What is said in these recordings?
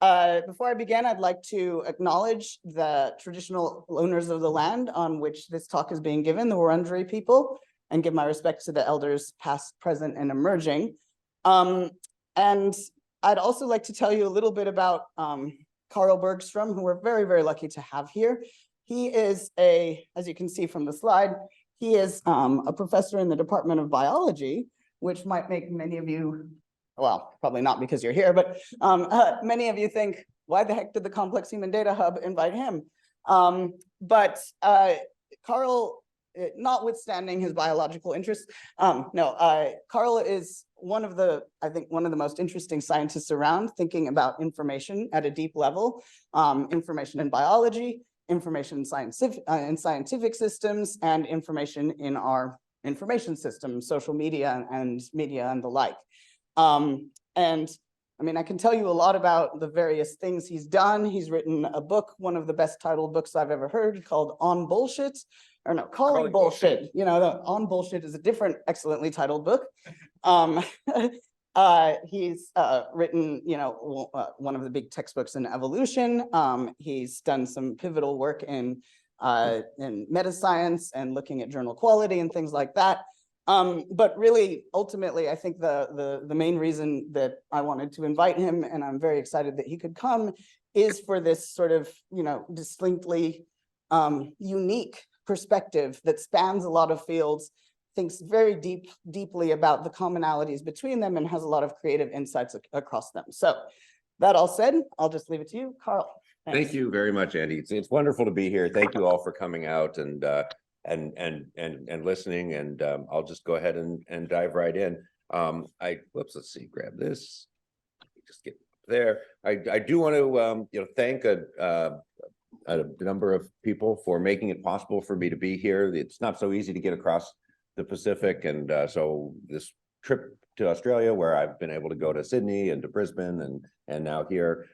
Before I begin, I'd like to acknowledge the traditional owners of the land on which this talk is being given, the Wurundjeri people, and give my respects to the elders past, present, and emerging. And I'd also like to tell you a little bit about Carl Bergstrom, who we're very, very lucky to have here. He is as you can see from the slide, he is a professor in the Department of Biology, which might make many of you, well, probably not because you're here, but many of you think, why the heck did the Complex Human Data Hub invite him? Carl, notwithstanding his biological interests, Carl is I think one of the most interesting scientists around, thinking about information at a deep level, information in biology, information in scientific systems, and information in our information systems, social media and the like. And I mean, I can tell you a lot about the various things he's done. He's written a book, one of the best titled books I've ever heard, called On Bullshit, or no, Calling Bullshit. You know, On Bullshit is a different excellently titled book. He's written, one of the big textbooks in evolution. He's done some pivotal work in meta science and looking at journal quality and things like that. But really, ultimately, I think the main reason that I wanted to invite him, and I'm very excited that he could come, is for this sort of, distinctly unique perspective that spans a lot of fields, thinks very deeply about the commonalities between them, and has a lot of creative insights across them. So that all said, I'll just leave it to you, Carl. Thanks. Thank you very much, Andy. It's wonderful to be here. Thank you all for coming out and listening. And I'll just go ahead and dive right in. Let's see, grab this. Just get there. I do want to thank a number of people for making it possible for me to be here. It's not so easy to get across the Pacific, and so this trip to Australia, where I've been able to go to Sydney and to Brisbane and now here,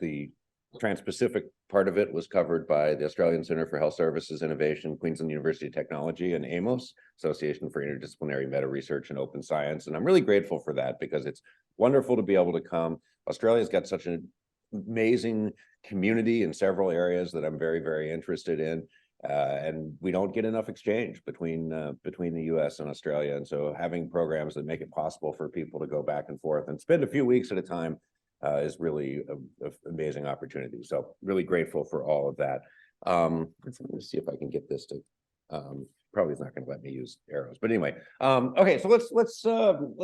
the Trans-Pacific part of it was covered by the Australian Centre for Health Services Innovation, Queensland University of Technology, and AMOS, Association for Interdisciplinary Meta Research and Open Science. And I'm really grateful for that, because it's wonderful to be able to come. Australia's got such an amazing community in several areas that I'm very, very interested in. And we don't get enough exchange between the US and Australia. And so having programs that make it possible for people to go back and forth and spend a few weeks at a time is really an amazing opportunity. So really grateful for all of that. Let's see if I can get this to, probably it's not going to let me use arrows, but anyway. Okay, so let's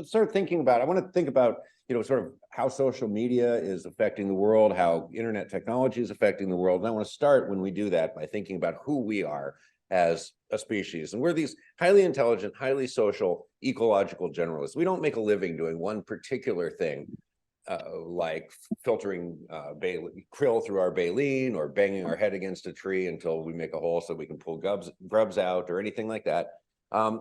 start thinking about, I want to think about, sort of how social media is affecting the world, how internet technology is affecting the world. And I want to start, when we do that, by thinking about who we are as a species. And we're these highly intelligent, highly social, ecological generalists. We don't make a living doing one particular thing, like filtering krill through our baleen, or banging our head against a tree until we make a hole so we can pull grubs out, or anything like that.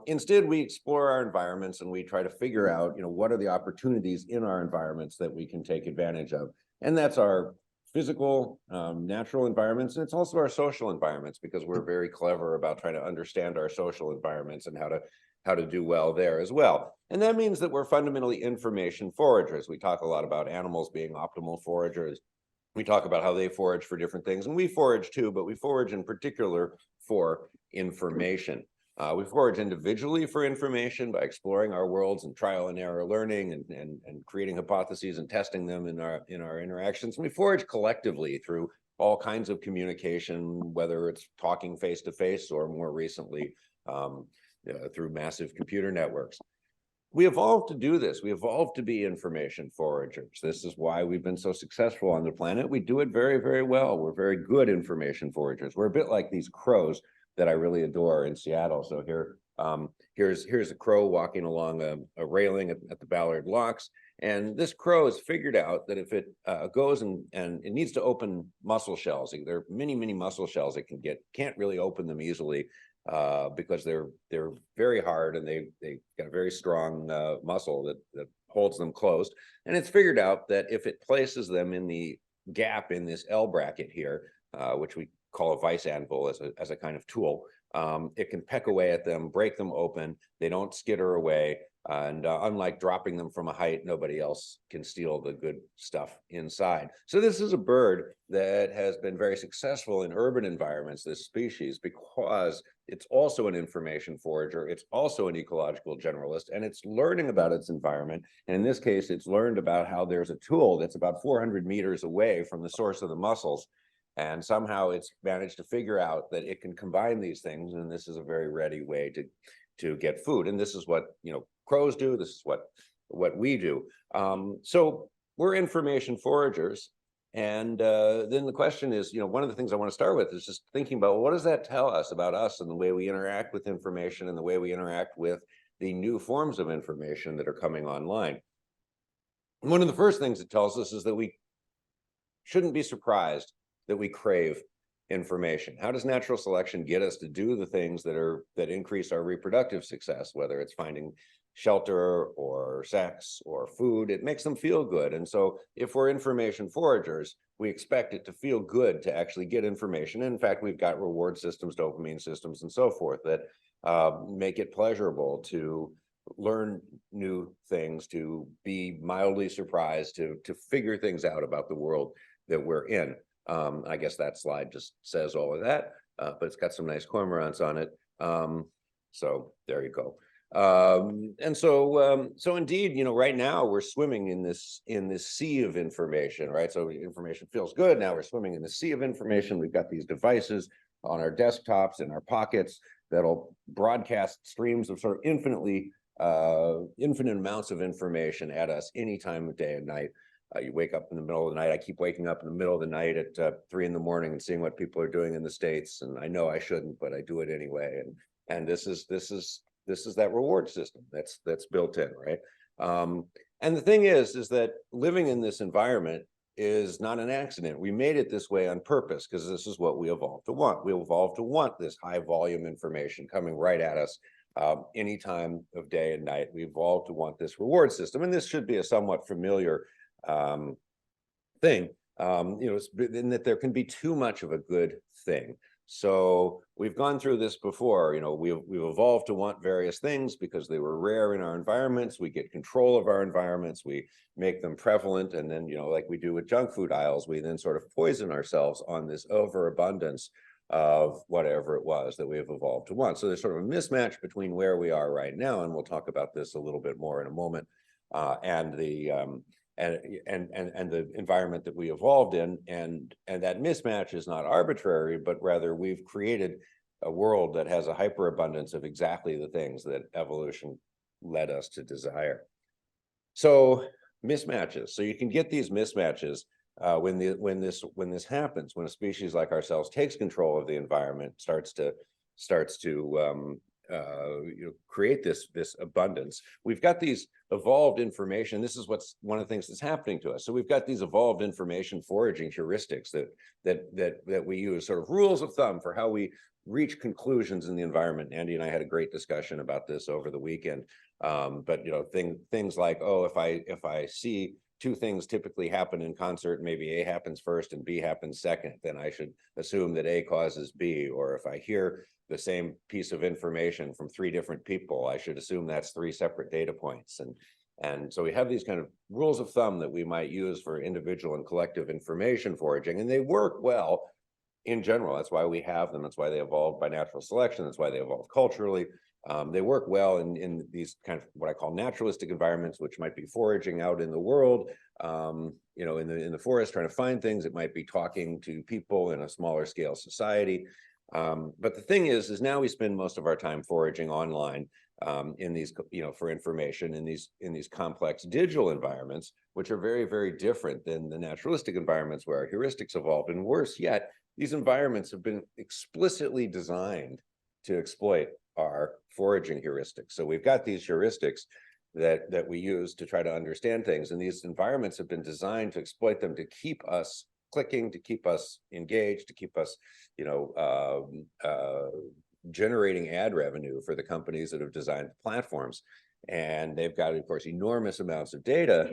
Instead, we explore our environments and we try to figure out, what are the opportunities in our environments that we can take advantage of. And that's our physical, natural environments, and it's also our social environments, because we're very clever about trying to understand our social environments and how to do well there as well. And that means that we're fundamentally information foragers. We talk a lot about animals being optimal foragers. We talk about how they forage for different things, and we forage too, but we forage in particular for information. We forage individually for information by exploring our worlds and trial and error learning and creating hypotheses and testing them in our interactions. And we forage collectively through all kinds of communication, whether it's talking face to face, or more recently through massive computer networks. We evolved to do this. We evolved to be information foragers. This is why we've been so successful on the planet. We do it very, very well. We're very good information foragers. We're a bit like these crows that I really adore in Seattle. So here's a crow walking along a railing at the Ballard Locks. And this crow has figured out that if it goes and it needs to open mussel shells, there are many, many mussel shells it can get, can't really open them easily because they're very hard, and they got a very strong muscle that holds them closed. And it's figured out that if it places them in the gap in this L bracket here, which we call a vice anvil as a kind of tool, It can peck away at them, break them open. They don't skitter away. And unlike dropping them from a height, nobody else can steal the good stuff inside. So this is a bird that has been very successful in urban environments, this species, because it's also an information forager. It's also an ecological generalist, and it's learning about its environment. And in this case, it's learned about how there's a tool that's about 400 meters away from the source of the mussels. And somehow it's managed to figure out that it can combine these things. And this is a very ready way to get food. And this is what, crows do. This is what we do. So we're information foragers. And then the question is, one of the things I want to start with is just thinking about, well, what does that tell us about us and the way we interact with information and the way we interact with the new forms of information that are coming online. And one of the first things it tells us is that we shouldn't be surprised that we crave information. How does natural selection get us to do the things that increase our reproductive success, whether it's finding shelter or sex or food? It makes them feel good. And so if we're information foragers, we expect it to feel good to actually get information. And in fact, we've got reward systems, dopamine systems, and so forth that make it pleasurable to learn new things, to be mildly surprised, to figure things out about the world that we're in. I guess that slide just says all of that, but it's got some nice cormorants on it. So there you go. And so indeed, right now we're swimming in this sea of information, right? So information feels good. Now we're swimming in the sea of information. We've got these devices on our desktops, in our pockets, that'll broadcast streams of sort of infinite amounts of information at us any time of day and night. You wake up in the middle of the night. I keep waking up in the middle of the night at 3 in the morning and seeing what people are doing in the States. And I know I shouldn't, but I do it anyway. And this is that reward system that's built in, right? And the thing is that living in this environment is not an accident. We made it this way on purpose because this is what we evolved to want. We evolved to want this high volume information coming right at us any time of day and night. We evolved to want this reward system. And this should be a somewhat familiar thing, in that there can be too much of a good thing. So we've gone through this before. We've evolved to want various things because they were rare in our environments. We get control of our environments, we make them prevalent, and then like we do with junk food aisles, we then sort of poison ourselves on this overabundance of whatever it was that we have evolved to want. So there's sort of a mismatch between where we are right now, and we'll talk about this a little bit more in a moment, and the environment that we evolved in, and that mismatch is not arbitrary, but rather we've created a world that has a hyperabundance of exactly the things that evolution led us to desire. So mismatches. So you can get these mismatches when this happens, when a species like ourselves takes control of the environment, starts to create this abundance. We've got these evolved information. This is what's one of the things that's happening to us. So we've got these evolved information foraging heuristics that we use, sort of rules of thumb for how we reach conclusions in the environment. Andy and I had a great discussion about this over the weekend. But things like, if I see two things typically happen in concert, maybe A happens first and B happens second, then I should assume that A causes B. Or if I hear the same piece of information from 3 different people, I should assume that's 3 separate data points. And so we have these kind of rules of thumb that we might use for individual and collective information foraging, and they work well in general. That's why we have them. That's why they evolved by natural selection. That's why they evolved culturally. They work well in these kind of what I call naturalistic environments, which might be foraging out in the world, in the forest, trying to find things. It might be talking to people in a smaller scale society. But the thing is now we spend most of our time foraging online in these, for information in these complex digital environments, which are very, very different than the naturalistic environments where our heuristics evolved. And worse yet, these environments have been explicitly designed to exploit our foraging heuristics. So we've got these heuristics that we use to try to understand things, and these environments have been designed to exploit them to keep us clicking, to keep us engaged, to keep us, generating ad revenue for the companies that have designed platforms. And they've got, of course, enormous amounts of data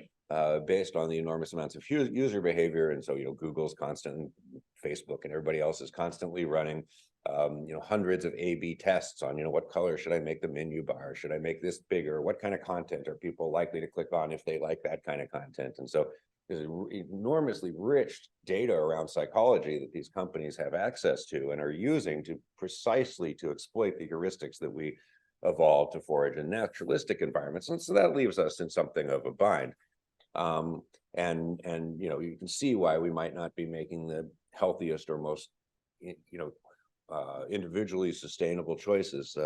based on the enormous amounts of user behavior. And so, Google's constant, Facebook and everybody else is constantly running hundreds of A/B tests on, what color should I make the menu bar? Should I make this bigger? What kind of content are people likely to click on if they like that kind of content? And so there's enormously rich data around psychology that these companies have access to and are using to precisely to exploit the heuristics that we evolved to forage in naturalistic environments. And so that leaves us in something of a bind. And you can see why we might not be making the healthiest or most individually sustainable choices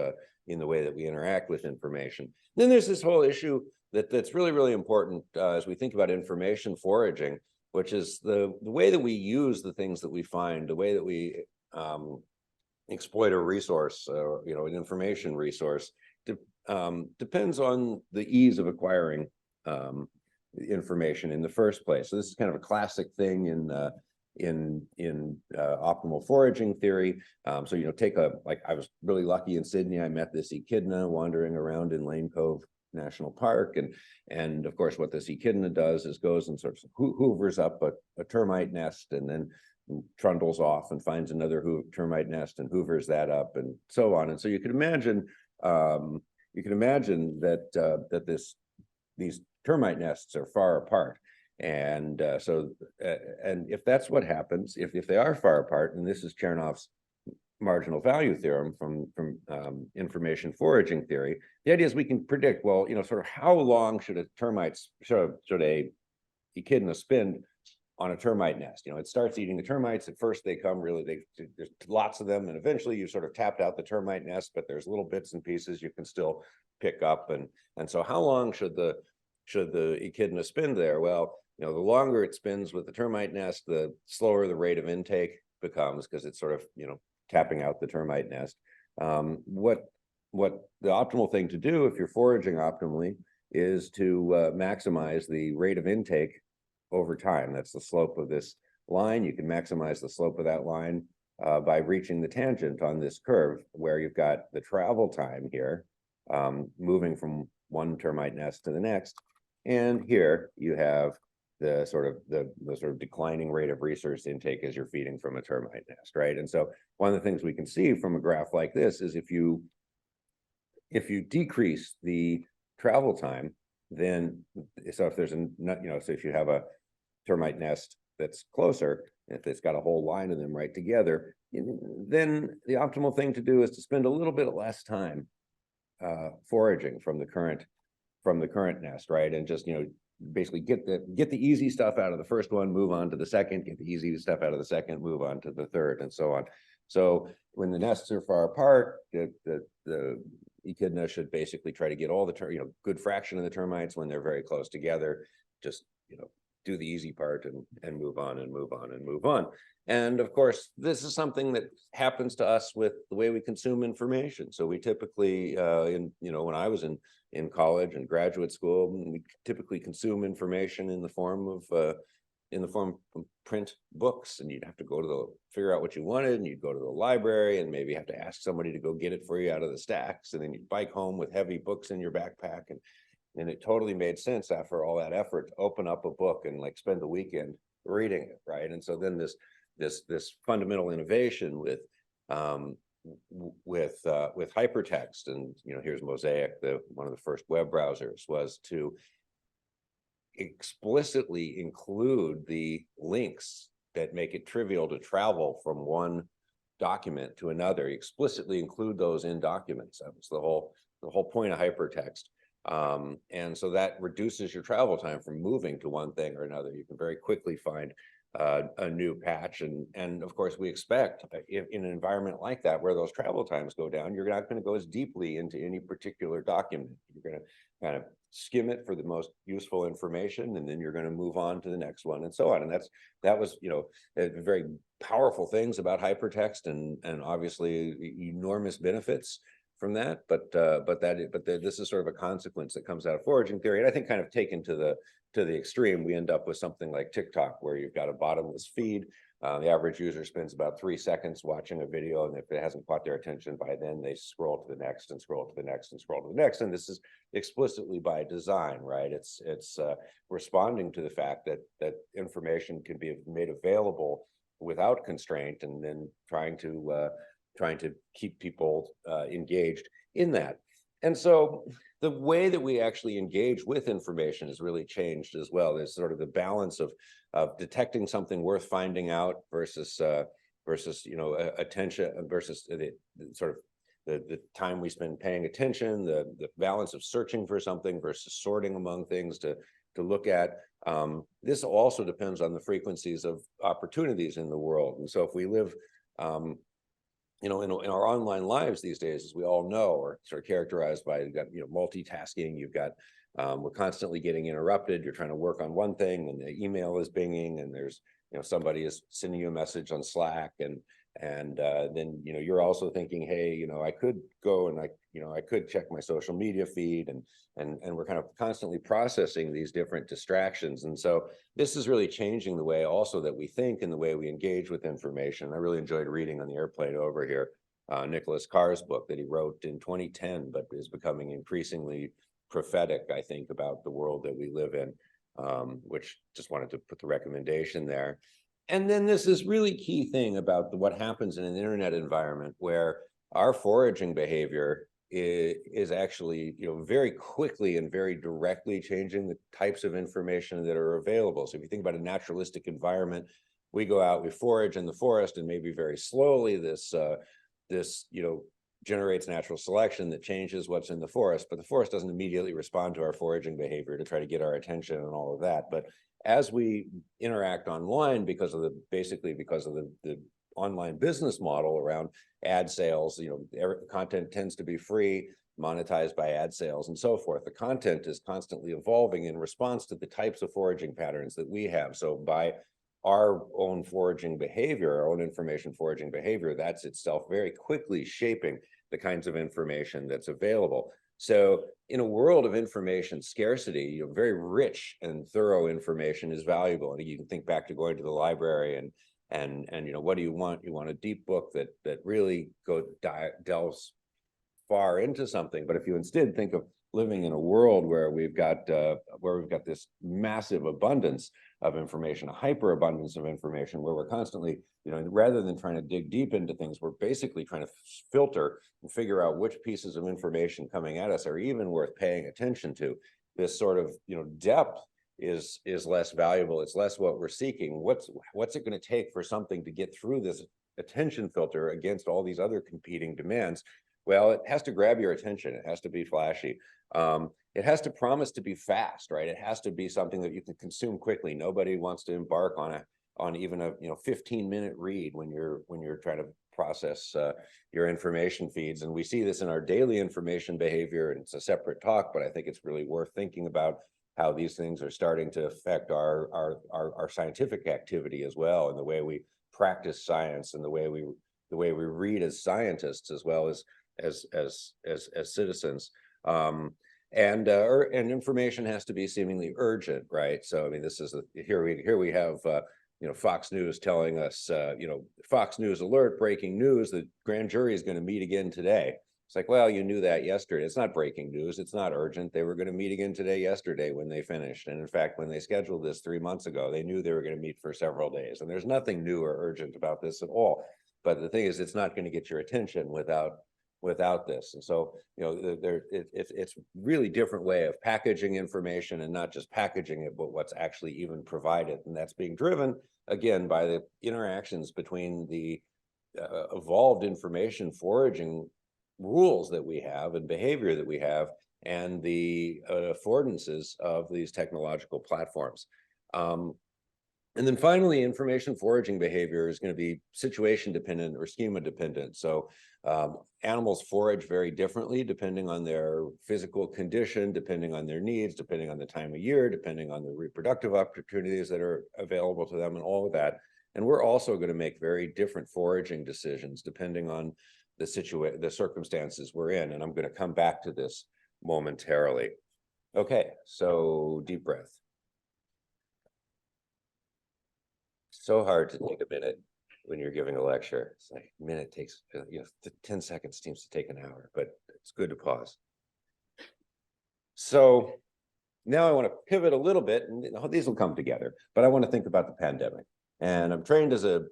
in the way that we interact with information. Then there's this whole issue that's really, really important as we think about information foraging, which is the way that we use the things that we find, the way that we exploit a resource, an information resource, depends on the ease of acquiring information in the first place. So this is kind of a classic thing in optimal foraging theory. So take I was really lucky in Sydney. I met this echidna wandering around in Lane Cove National Park, and of course what this echidna does is goes and sort of hoovers up a termite nest and then trundles off and finds another termite nest and hoovers that up and so on. And so you can imagine that these termite nests are far apart. And and if that's what happens, if they are far apart, and this is Chernov's marginal value theorem from information foraging theory, the idea is we can predict, well, sort of how long should a echidna spend on a termite nest? It starts eating the termites. At first they come there's lots of them, and eventually you sort of tapped out the termite nest, but there's little bits and pieces you can still pick up. And so how long should the echidna spend there? Well, the longer it spends with the termite nest, the slower the rate of intake becomes, because it's sort of, tapping out the termite nest. What the optimal thing to do if you're foraging optimally is to maximize the rate of intake over time. That's the slope of this line. You can maximize the slope of that line by reaching the tangent on this curve, where you've got the travel time here, moving from one termite nest to the next. And here you have the sort of declining rate of resource intake as you're feeding from a termite nest, right? And so one of the things we can see from a graph like this is if you decrease the travel time, then so if there's so if you have a termite nest that's closer, if it's got a whole line of them right together, then the optimal thing to do is to spend a little bit less time foraging from the current nest, right? And just basically get the easy stuff out of the first one, move on to the second, get the easy stuff out of the second, move on to the third, and so on. So when the nests are far apart, the echidna should basically try to get all the good fraction of the termites. When they're very close together, just do the easy part and move on and move on and move on. And of course, this is something that happens to us with the way we consume information. So we typically, when I was in college and graduate school, we typically consume information in the form of print books, and you'd have to figure out what you wanted, and you'd go to the library and maybe have to ask somebody to go get it for you out of the stacks, and then you'd bike home with heavy books in your backpack, and it totally made sense after all that effort to open up a book and spend the weekend reading it, right? And so then this fundamental innovation with hypertext, and here's Mosaic, one of the first web browsers, was to explicitly include the links that make it trivial to travel from one document to another. You explicitly include those in documents. That was the whole point of hypertext. And so that reduces your travel time from moving to one thing or another. You can very quickly find a new patch, and of course we expect in an environment like that where those travel times go down, you're not going to go as deeply into any particular document. You're going to kind of skim it for the most useful information, and then you're going to move on to the next one, and so on. And that was very powerful things about hypertext, and obviously enormous benefits from that, but this is sort of a consequence that comes out of foraging theory. And I think kind of taken to the extreme, we end up with something like TikTok, where you've got a bottomless feed. The average user spends about 3 seconds watching a video, and if it hasn't caught their attention by then, they scroll to the next and scroll to the next and scroll to the next. And this is explicitly by design, right? It's responding to the fact that information can be made available without constraint, and then trying to trying to keep people engaged in that. And so the way that we actually engage with information has really changed as well. There's sort of the balance of detecting something worth finding out versus attention versus the sort of the time we spend paying attention, the balance of searching for something versus sorting among things to look at. This also depends on the frequencies of opportunities in the world. And so if we live in our online lives these days, as we all know, are sort of characterized by, you've got, multitasking, you've got, we're constantly getting interrupted. You're trying to work on one thing and the email is binging and there's, somebody is sending you a message on Slack and then, you're also thinking, hey, I could go and I could check my social media feed and we're kind of constantly processing these different distractions. And so this is really changing the way also that we think and the way we engage with information. I really enjoyed reading on the airplane over here, Nicholas Carr's book that he wrote in 2010, but is becoming increasingly prophetic, I think, about the world that we live in, which just wanted to put the recommendation there. And then this is really key thing about what happens in an internet environment where our foraging behavior is actually, very quickly and very directly changing the types of information that are available. So if you think about a naturalistic environment, we go out, we forage in the forest, and maybe very slowly this generates natural selection that changes what's in the forest, but the forest doesn't immediately respond to our foraging behavior to try to get our attention and all of that. But as we interact online, because of the online business model around ad sales, content tends to be free, monetized by ad sales and so forth. The content is constantly evolving in response to the types of foraging patterns that we have. So by our own foraging behavior, our own information foraging behavior, that's itself very quickly shaping the kinds of information that's available. So in a world of information scarcity, very rich and thorough information is valuable. And you can think back to going to the library and what do you want? You want a deep book that really delves far into something. But if you instead think of living in a world where we've got this massive abundance of information, a hyper abundance of information, where we're constantly, rather than trying to dig deep into things, we're basically trying to filter and figure out which pieces of information coming at us are even worth paying attention to. This sort of, depth is less valuable. It's less what we're seeking. What's it going to take for something to get through this attention filter against all these other competing demands? Well, it has to grab your attention. It has to be flashy. It has to promise to be fast, right? It has to be something that you can consume quickly. Nobody wants to embark on even a 15-minute read when you're trying to process your information feeds. And we see this in our daily information behavior, and it's a separate talk, but I think it's really worth thinking about how these things are starting to affect our scientific activity as well, and the way we practice science and the way we read as scientists as well as citizens. And information has to be seemingly urgent, right? So I mean, this is here we have Fox News telling us, Fox News alert, breaking news, the grand jury is going to meet again today. It's like, well, you knew that yesterday. It's not breaking news. It's not urgent. They were going to meet again today, yesterday, when they finished. And in fact, when they scheduled this 3 months ago, they knew they were going to meet for several days. And there's nothing new or urgent about this at all. But the thing is, it's not going to get your attention without this. And so, it's really different way of packaging information, and not just packaging it, but what's actually even provided. And that's being driven, again, by the interactions between the evolved information foraging rules that we have and behavior that we have, and the affordances of these technological platforms. And then finally, information foraging behavior is going to be situation dependent or schema dependent. So animals forage very differently depending on their physical condition, depending on their needs, depending on the time of year, depending on the reproductive opportunities that are available to them, and all of that. And we're also going to make very different foraging decisions depending on the circumstances we're in. And I'm going to come back to this momentarily. Okay, so deep breath. So hard to take a minute when you're giving a lecture. It's like a minute takes, 10 seconds seems to take an hour, but it's good to pause. So now I want to pivot a little bit, and these will come together, but I want to think about the pandemic. And I'm trained as a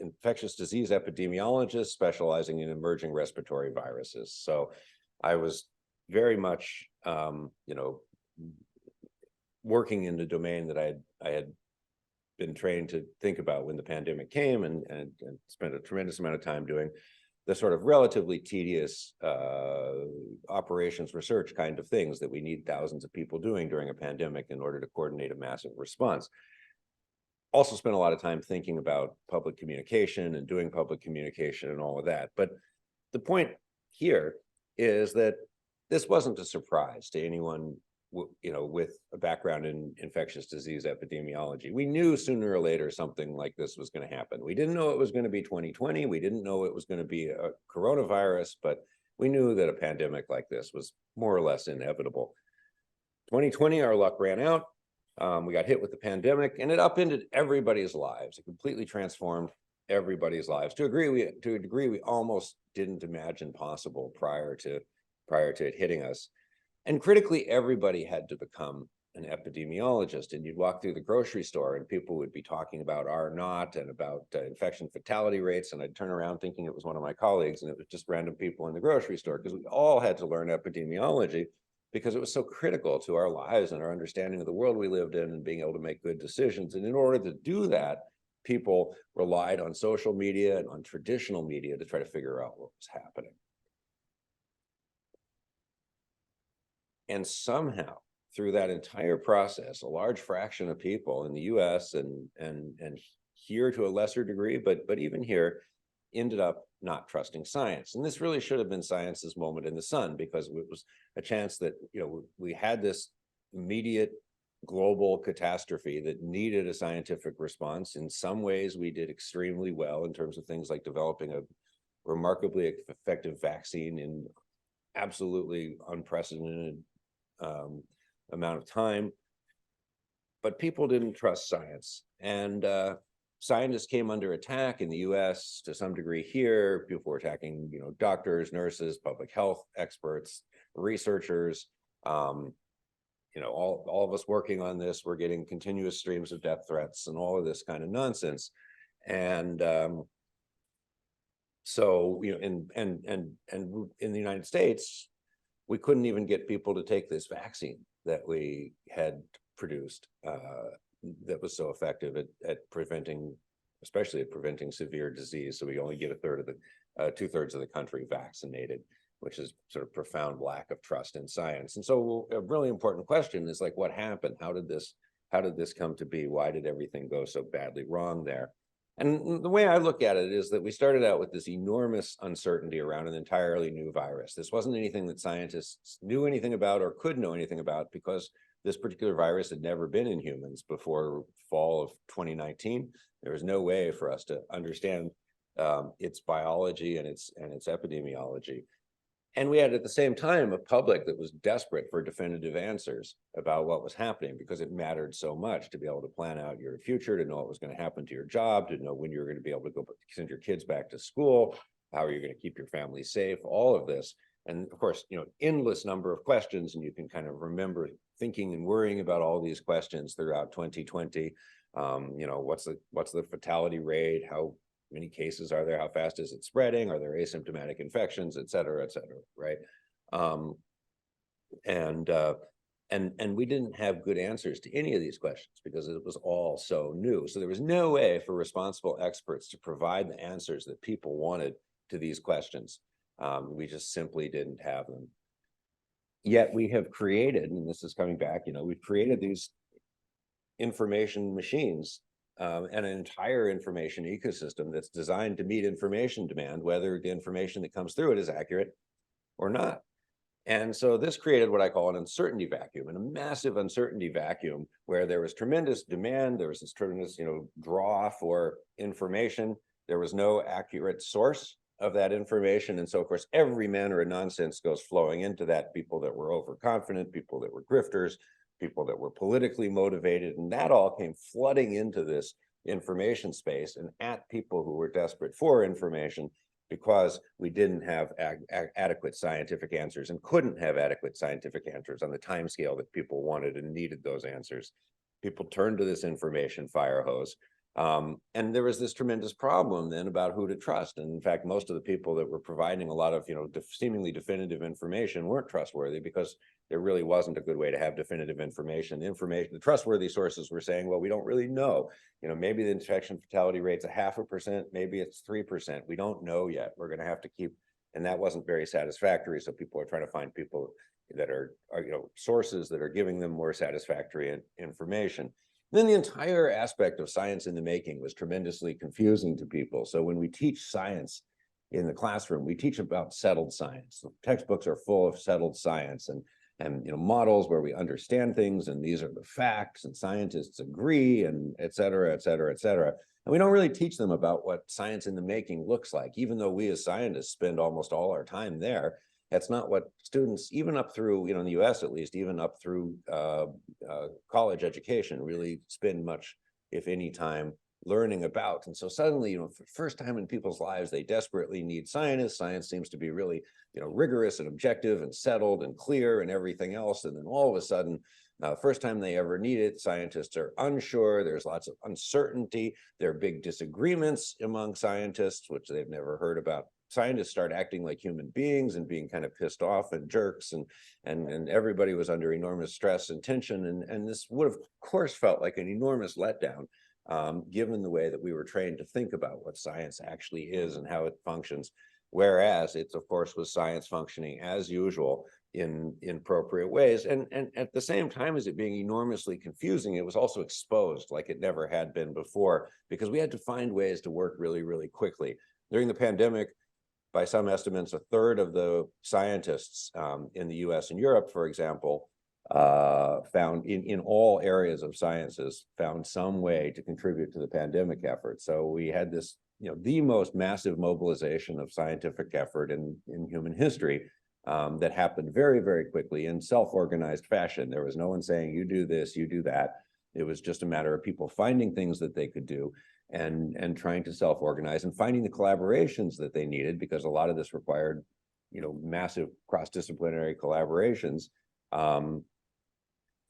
infectious disease epidemiologist specializing in emerging respiratory viruses. So I was very much, working in the domain that I had been trained to think about when the pandemic came, and spent a tremendous amount of time doing the sort of relatively tedious operations research kind of things that we need thousands of people doing during a pandemic in order to coordinate a massive response. Also spent a lot of time thinking about public communication and doing public communication and all of that. But the point here is that this wasn't a surprise to anyone, with a background in infectious disease epidemiology. We knew sooner or later something like this was going to happen. We didn't know it was going to be 2020. We didn't know it was going to be a coronavirus, but we knew that a pandemic like this was more or less inevitable. 2020, our luck ran out. We got hit with the pandemic, and it upended everybody's lives. It completely transformed everybody's lives to a degree we almost didn't imagine possible prior to it hitting us. And critically, everybody had to become an epidemiologist. And you'd walk through the grocery store and people would be talking about R0 and about infection fatality rates. And I'd turn around thinking it was one of my colleagues, and it was just random people in the grocery store, because we all had to learn epidemiology because it was so critical to our lives and our understanding of the world we lived in and being able to make good decisions. And in order to do that, people relied on social media and on traditional media to try to figure out what was happening. And somehow, through that entire process, a large fraction of people in the US and here to a lesser degree, but even here, ended up not trusting science. And this really should have been science's moment in the sun, because it was a chance that, we had this immediate global catastrophe that needed a scientific response. In some ways, we did extremely well in terms of things like developing a remarkably effective vaccine in absolutely unprecedented amount of time. But people didn't trust science, and scientists came under attack in the US to some degree here. People were attacking, doctors, nurses, public health experts, researchers. All of us working on this, we're getting continuous streams of death threats and all of this kind of nonsense. And so, and in the United States, we couldn't even get people to take this vaccine that we had produced that was so effective at preventing, especially at preventing severe disease. So we only get two-thirds of the country vaccinated, which is sort of profound lack of trust in science. And so a really important question is, like, what happened? How did this come to be? Why did everything go so badly wrong there? And the way I look at it is that we started out with this enormous uncertainty around an entirely new virus. This wasn't anything that scientists knew anything about or could know anything about, because this particular virus had never been in humans before fall of 2019. There was no way for us to understand its biology and its epidemiology. And we had, at the same time, a public that was desperate for definitive answers about what was happening, because it mattered so much to be able to plan out your future, to know what was going to happen to your job, to know when you're going to be able to go send your kids back to school, how are you going to keep your family safe, all of this. And of course, endless number of questions, and you can kind of remember thinking and worrying about all these questions throughout 2020. What's the fatality rate? How many cases are there? How fast is it spreading? Are there asymptomatic infections, et cetera, right? And we didn't have good answers to any of these questions because it was all so new. So there was no way for responsible experts to provide the answers that people wanted to these questions. We just simply didn't have them. Yet we have created, and this is coming back, we've created these information machines and an entire information ecosystem that's designed to meet information demand, whether the information that comes through it is accurate or not. And so this created what I call an uncertainty vacuum, and a massive uncertainty vacuum where there was tremendous demand, there was this tremendous, draw for information. There was no accurate source of that information. And so, of course, every manner of nonsense goes flowing into that. People that were overconfident, people that were grifters, people that were politically motivated, and that all came flooding into this information space and at people who were desperate for information, because we didn't have adequate scientific answers and couldn't have adequate scientific answers on the time scale that people wanted and needed those answers. people turned to this information fire hose. And there was this tremendous problem then about who to trust. And in fact, most of the people that were providing a lot of, seemingly definitive information weren't trustworthy, because there really wasn't a good way to have definitive information. The trustworthy sources were saying, well, we don't really know. Maybe the infection fatality rate's 0.5%, maybe it's 3%. We don't know yet. We're going to have to keep, and that wasn't very satisfactory. So people are trying to find people that are sources that are giving them more satisfactory information. Then the entire aspect of science in the making was tremendously confusing to people. So when we teach science in the classroom, we teach about settled science. The textbooks are full of settled science and models where we understand things, and these are the facts, and scientists agree, and et cetera, et cetera, et cetera. And we don't really teach them about what science in the making looks like, even though we as scientists spend almost all our time there. That's not what students, even up through, in the US at least, even up through college education, really spend much, if any, time learning about. And so suddenly, for the first time in people's lives, they desperately need scientists. Science seems to be really, rigorous and objective and settled and clear and everything else. And then all of a sudden, first time they ever need it, scientists are unsure. There's lots of uncertainty. There are big disagreements among scientists, which they've never heard about. Scientists start acting like human beings and being kind of pissed off and jerks, and everybody was under enormous stress and tension. And this would have, of course, felt like an enormous letdown, given the way that we were trained to think about what science actually is and how it functions. Whereas it, of course, was science functioning as usual in appropriate ways. And at the same time as it being enormously confusing, it was also exposed like it never had been before, because we had to find ways to work really, really quickly. During the pandemic, by some estimates, a third of the scientists in the US and Europe, for example, found in all areas of sciences, found some way to contribute to the pandemic effort. So we had this, the most massive mobilization of scientific effort in human history that happened very, very quickly in self-organized fashion. There was no one saying, you do this, you do that. It was just a matter of people finding things that they could do and trying to self-organize and finding the collaborations that they needed, because a lot of this required, massive cross-disciplinary collaborations. And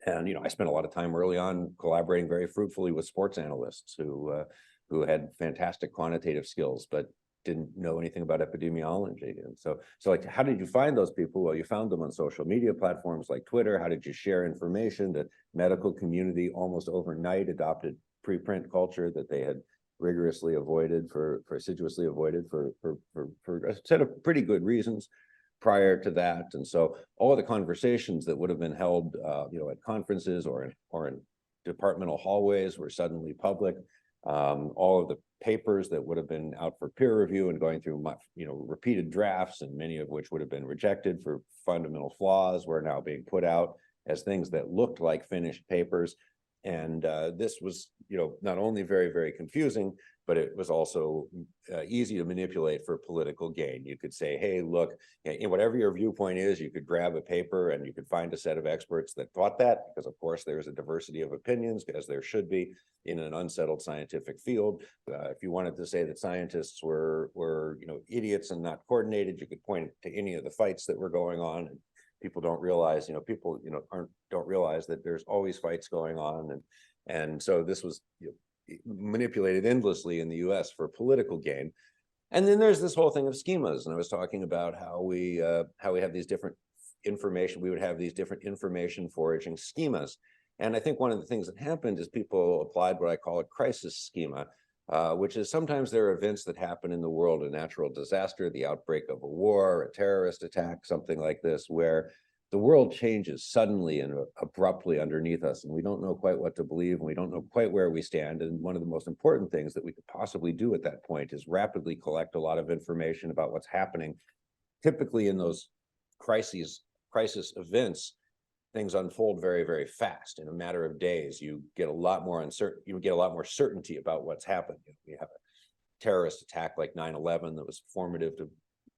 I spent a lot of time early on collaborating very fruitfully with sports analysts who had fantastic quantitative skills, but didn't know anything about epidemiology. And so like, how did you find those people? Well, you found them on social media platforms like Twitter. How did you share information? The medical community almost overnight adopted preprint culture that they had rigorously avoided assiduously avoided for a set of pretty good reasons prior to that. And so all the conversations that would have been held at conferences or in departmental hallways were suddenly public. All of the papers that would have been out for peer review and going through repeated drafts, and many of which would have been rejected for fundamental flaws, were now being put out as things that looked like finished papers. And this was, not only very, very confusing, but it was also easy to manipulate for political gain. You could say, hey, look, whatever your viewpoint is, you could grab a paper and you could find a set of experts that thought that, because of course there's a diversity of opinions, as there should be in an unsettled scientific field. If you wanted to say that scientists were idiots and not coordinated, you could point to any of the fights that were going on. And people don't realize, don't realize that there's always fights going on. And so this was manipulated endlessly in the US for political gain. And then there's this whole thing of schemas. And I was talking about how we have these different information, we would have these different information foraging schemas. And I think one of the things that happened is people applied what I call a crisis schema, which is sometimes there are events that happen in the world, a natural disaster, the outbreak of a war, a terrorist attack, something like this, where the world changes suddenly and abruptly underneath us, and we don't know quite what to believe, and we don't know quite where we stand. And one of the most important things that we could possibly do at that point is rapidly collect a lot of information about what's happening. Typically in those crisis events, things unfold very, very fast. In a matter of days, you get a lot more certainty about what's happened. We have a terrorist attack like 9/11 that was formative to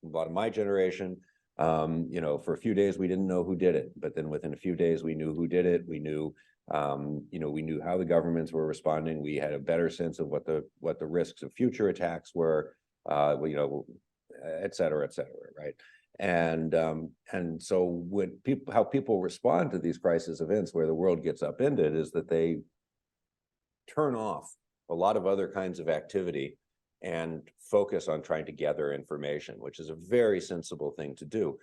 a lot of my generation. For a few days we didn't know who did it, but then within a few days we knew who did it. We knew, we knew how the governments were responding. We had a better sense of what the risks of future attacks were, et cetera, right? And so how people respond to these crisis events where the world gets upended is that they turn off a lot of other kinds of activity and focus on trying to gather information, which is a very sensible thing to do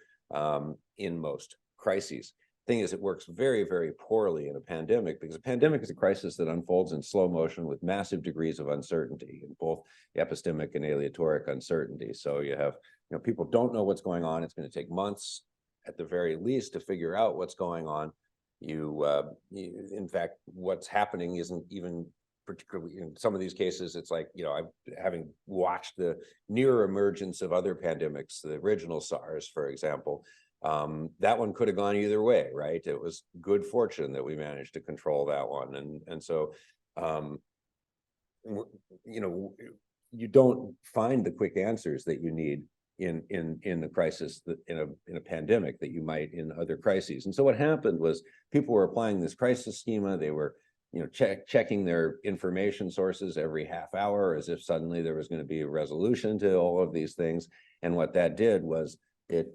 in most crises. Thing is, it works very, very poorly in a pandemic, because a pandemic is a crisis that unfolds in slow motion with massive degrees of uncertainty, in both epistemic and aleatoric uncertainty. So you have, people don't know what's going on. It's going to take months at the very least to figure out what's going on. In fact, what's happening isn't even particularly, in some of these cases, it's like, having watched the near emergence of other pandemics, the original SARS, for example, that one could have gone either way, right? It was good fortune that we managed to control that one. And so, you don't find the quick answers that you need in the crisis, that in a pandemic, that you might in other crises. And so what happened was people were applying this crisis schema. They were checking their information sources every half hour, as if suddenly there was going to be a resolution to all of these things. And what that did was it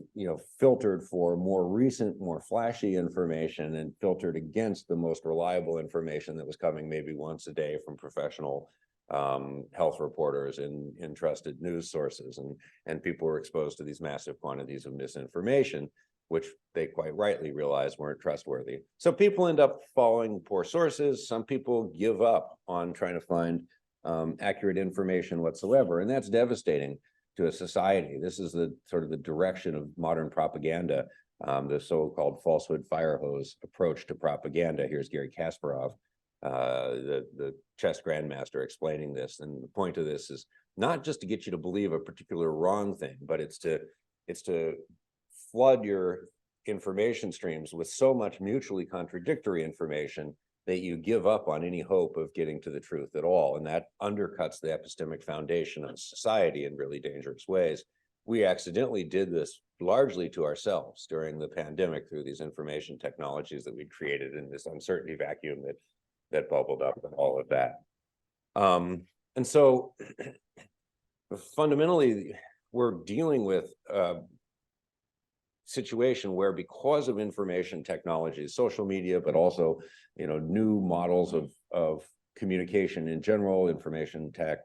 filtered for more recent, more flashy information, and filtered against the most reliable information that was coming maybe once a day from professional health reporters in trusted news sources. And people were exposed to these massive quantities of misinformation, which they quite rightly realized weren't trustworthy. So people end up following poor sources. Some people give up on trying to find accurate information whatsoever, and that's devastating to a society. This is the sort of the direction of modern propaganda, the so-called falsehood fire hose approach to propaganda. Here's Gary Kasparov, the chess grandmaster, explaining this. And the point of this is not just to get you to believe a particular wrong thing, but it's to flood your information streams with so much mutually contradictory information that you give up on any hope of getting to the truth at all. And that undercuts the epistemic foundation of society in really dangerous ways. We accidentally did this largely to ourselves during the pandemic through these information technologies that we created in this uncertainty vacuum that bubbled up and all of that. And so fundamentally, we're dealing with situation where, because of information technologies, social media, but also new models of communication in general, information tech,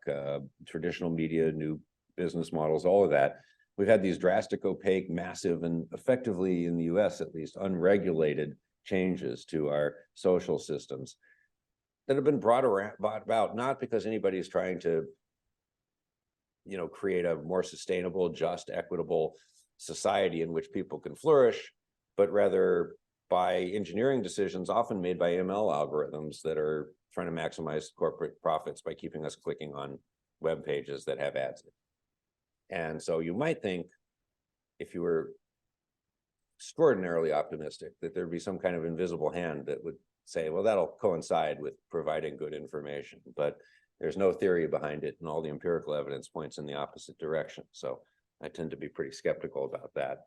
traditional media, new business models, all of that, we've had these drastic, opaque, massive, and effectively, in the US at least, unregulated changes to our social systems that have been brought about not because anybody is trying to create a more sustainable, just, equitable society in which people can flourish, but rather by engineering decisions often made by ML algorithms that are trying to maximize corporate profits by keeping us clicking on web pages that have ads. And so you might think, if you were extraordinarily optimistic, that there'd be some kind of invisible hand that would say, well, that'll coincide with providing good information. But there's no theory behind it, and all the empirical evidence points in the opposite direction. So I tend to be pretty skeptical about that.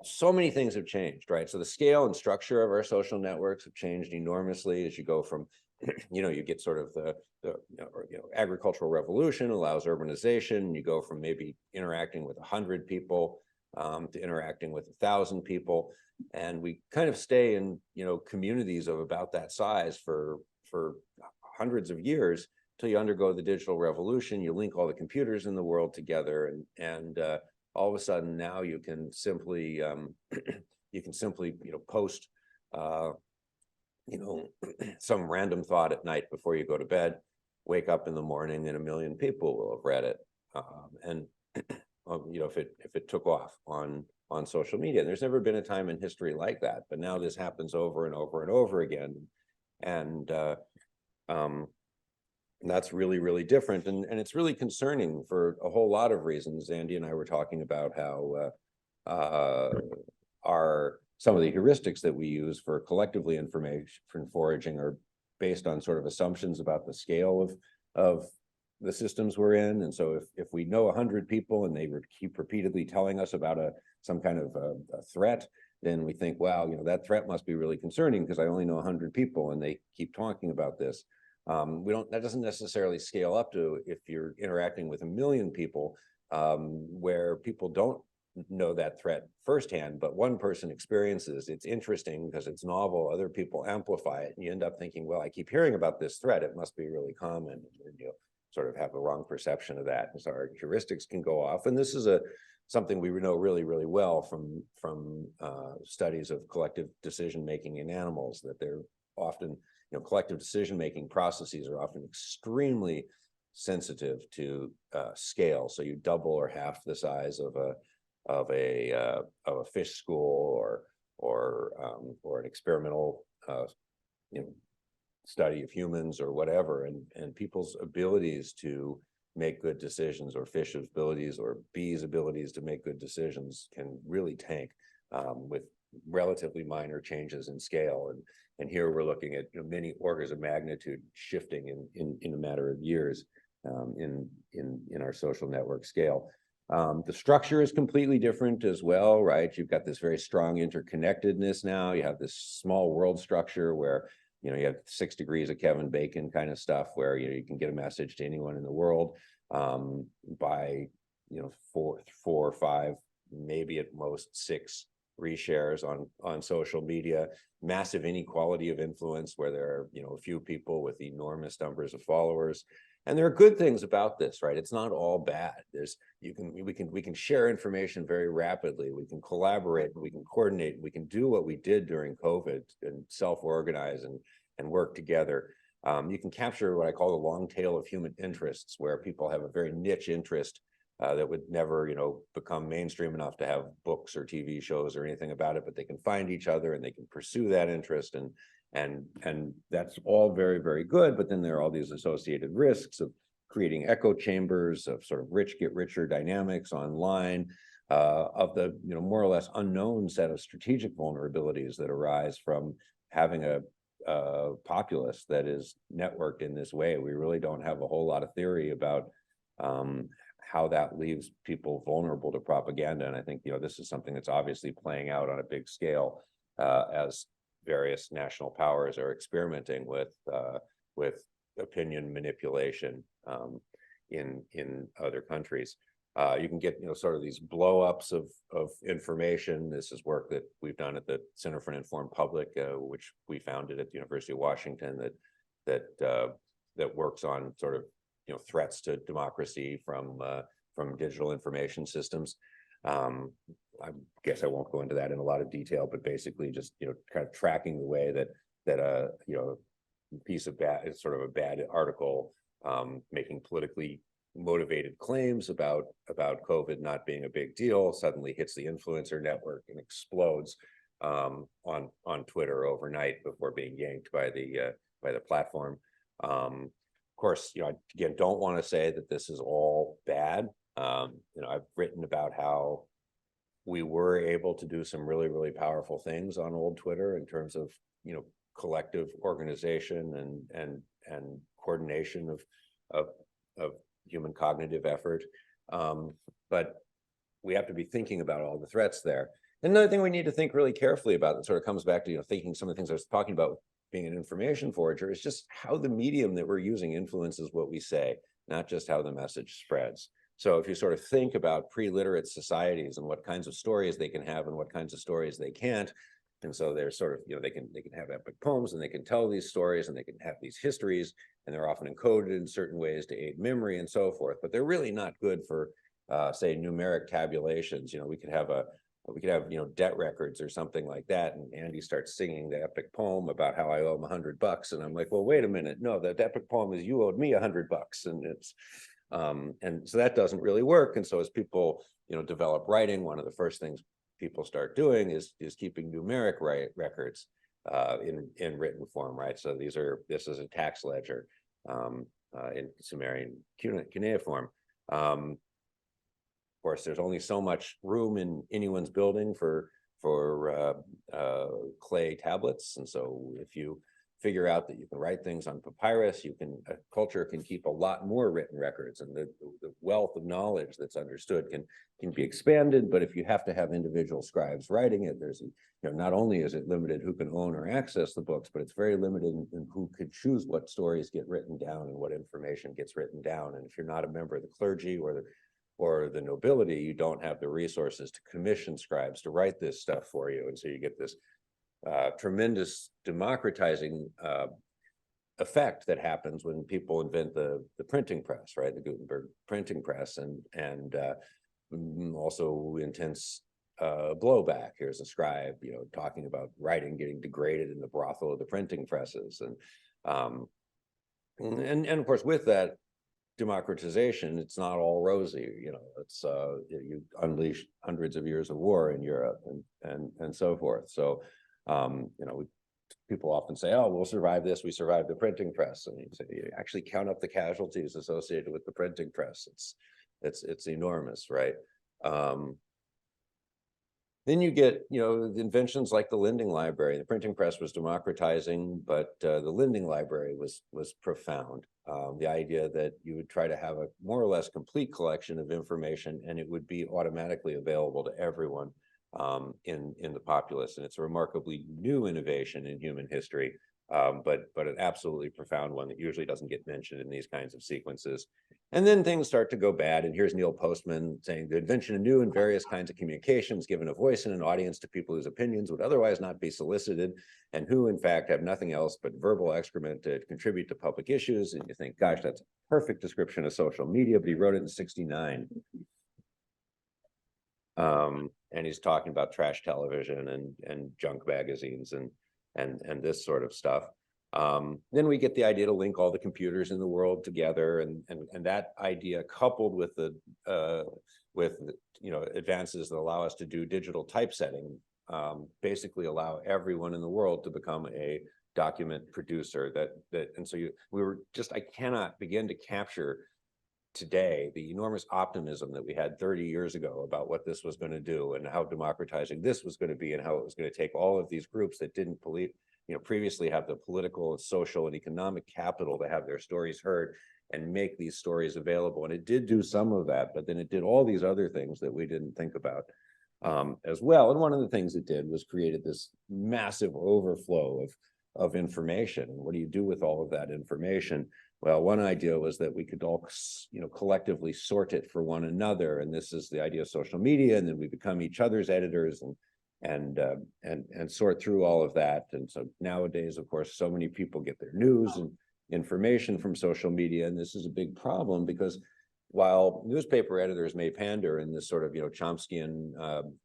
So many things have changed, right? So the scale and structure of our social networks have changed enormously as you go from, you get sort of the agricultural revolution allows urbanization. You go from maybe interacting with 100 people to interacting with 1,000 people. And we kind of stay in, communities of about that size for hundreds of years till you undergo the digital revolution. You link all the computers in the world together, and all of a sudden now you can simply post some random thought at night before you go to bed, wake up in the morning, and 1 million people will have read it. And if it took off on social media. And there's never been a time in history like that, but now this happens over and over and over again. And that's really, really different. And it's really concerning for a whole lot of reasons. Andy and I were talking about how some of the heuristics that we use for collectively information foraging are based on sort of assumptions about the scale of the systems we're in. And so if we know 100 people and they keep repeatedly telling us about some kind of a threat, then we think, wow, that threat must be really concerning because I only know 100 people and they keep talking about this. That doesn't necessarily scale up to if you're interacting with 1 million people, where people don't know that threat firsthand, but one person experiences, it's interesting because it's novel, other people amplify it, and you end up thinking, well, I keep hearing about this threat, it must be really common, and you sort of have a wrong perception of that, and so our heuristics can go off. And this is something we know really, really well from studies of collective decision making in animals, that they're often, collective decision making processes are often extremely sensitive to scale. So you double or half the size of a fish school or an experimental study of humans or whatever, and people's abilities to make good decisions, or fish's abilities or bees' abilities to make good decisions, can really tank with relatively minor changes in scale. And here we're looking at many orders of magnitude shifting in a matter of years in our social network scale. The structure is completely different as well, right? You've got this very strong interconnectedness now. You have this small world structure where you have 6 degrees of Kevin Bacon kind of stuff, where you can get a message to anyone in the world by 4 or 5, maybe at most 6 reshares on social media. Massive inequality of influence, where there are a few people with enormous numbers of followers. And there are good things about this, right? It's not all bad. We can share information very rapidly. We can collaborate, we can coordinate, we can do what we did during COVID and self-organize and work together. You can capture what I call the long tail of human interests, where people have a very niche interest that would never, become mainstream enough to have books or TV shows or anything about it, but they can find each other and they can pursue that interest, and that's all very, very good. But then there are all these associated risks of creating echo chambers, of sort of rich get richer dynamics online, of the more or less unknown set of strategic vulnerabilities that arise from having a populace that is networked in this way. We really don't have a whole lot of theory about how that leaves people vulnerable to propaganda. And I think this is something that's obviously playing out on a big scale as various national powers are experimenting with opinion manipulation in other countries. You can get sort of these blow-ups of information. This is work that we've done at the Center for an Informed Public, which we founded at the University of Washington, that works on sort of threats to democracy from digital information systems. I guess I won't go into that in a lot of detail, but basically just kind of tracking the way that a piece of bad, sort of a bad article making politically motivated claims about COVID not being a big deal suddenly hits the influencer network and explodes on Twitter overnight before being yanked by the platform. Of course, I again don't want to say that this is all bad. I've written about how we were able to do some really, really powerful things on old Twitter in terms of collective organization and coordination of human cognitive effort. But we have to be thinking about all the threats there. And another thing we need to think really carefully about, that sort of comes back to thinking some of the things I was talking about being an information forger, is just how the medium that we're using influences what we say, not just how the message spreads. So if you sort of think about pre-literate societies and what kinds of stories they can have and what kinds of stories they can't, and so they're sort of, they can have epic poems and they can tell these stories and they can have these histories, and they're often encoded in certain ways to aid memory and so forth, but they're really not good for, say, numeric tabulations. We could have debt records or something like that, and Andy starts singing the epic poem about how I owe him $100, and I'm like, well, wait a minute, no, the epic poem is you owed me $100, and it's and so that doesn't really work. And so as people develop writing, one of the first things people start doing is keeping numeric records in written form, right? So this is a tax ledger in Sumerian cuneiform. Of course, there's only so much room in anyone's building for clay tablets, and so if you figure out that you can write things on papyrus, a culture can keep a lot more written records, and the wealth of knowledge that's understood can be expanded. But if you have to have individual scribes writing it, there's not only is it limited who can own or access the books, but it's very limited in who could choose what stories get written down and what information gets written down. And if you're not a member of the clergy or or the nobility, you don't have the resources to commission scribes to write this stuff for you. And so you get this tremendous democratizing effect that happens when people invent the printing press, right? The Gutenberg printing press, and also intense blowback. Here's a scribe, talking about writing getting degraded in the brothel of the printing presses, and of course with that democratization, it's not all rosy. It's you unleash hundreds of years of war in Europe and so forth. So people often say, "Oh, we'll survive this. We survived the printing press," and you say, you actually count up the casualties associated with the printing press. It's enormous, right? Then you get, the inventions like the lending library. The printing press was democratizing, but the lending library was profound. The idea that you would try to have a more or less complete collection of information, and it would be automatically available to everyone in the populace. And it's a remarkably new innovation in human history, but an absolutely profound one that usually doesn't get mentioned in these kinds of sequences. And then things start to go bad. And here's Neil Postman saying the invention of new and various kinds of communications, given a voice and an audience to people whose opinions would otherwise not be solicited, and who in fact have nothing else but verbal excrement to contribute to public issues. And you think, gosh, that's a perfect description of social media, but he wrote it in '69. And he's talking about trash television and junk magazines and this sort of stuff. Then we get the idea to link all the computers in the world together, and that idea, coupled with the advances that allow us to do digital typesetting, basically allow everyone in the world to become a document producer. I cannot begin to capture today the enormous optimism that we had 30 years ago about what this was going to do and how democratizing this was going to be, and how it was going to take all of these groups that didn't believe, previously have the political and social and economic capital to have their stories heard and make these stories available. And it did do some of that, but then it did all these other things that we didn't think about as well. And one of the things it did was created this massive overflow of information. And what do you do with all of that information? Well, one idea was that we could all, collectively sort it for one another. And this is the idea of social media. And then we become each other's editors and sort through all of that. And so nowadays, of course, so many people get their news and information from social media. And this is a big problem, because while newspaper editors may pander in this sort of, Chomskyan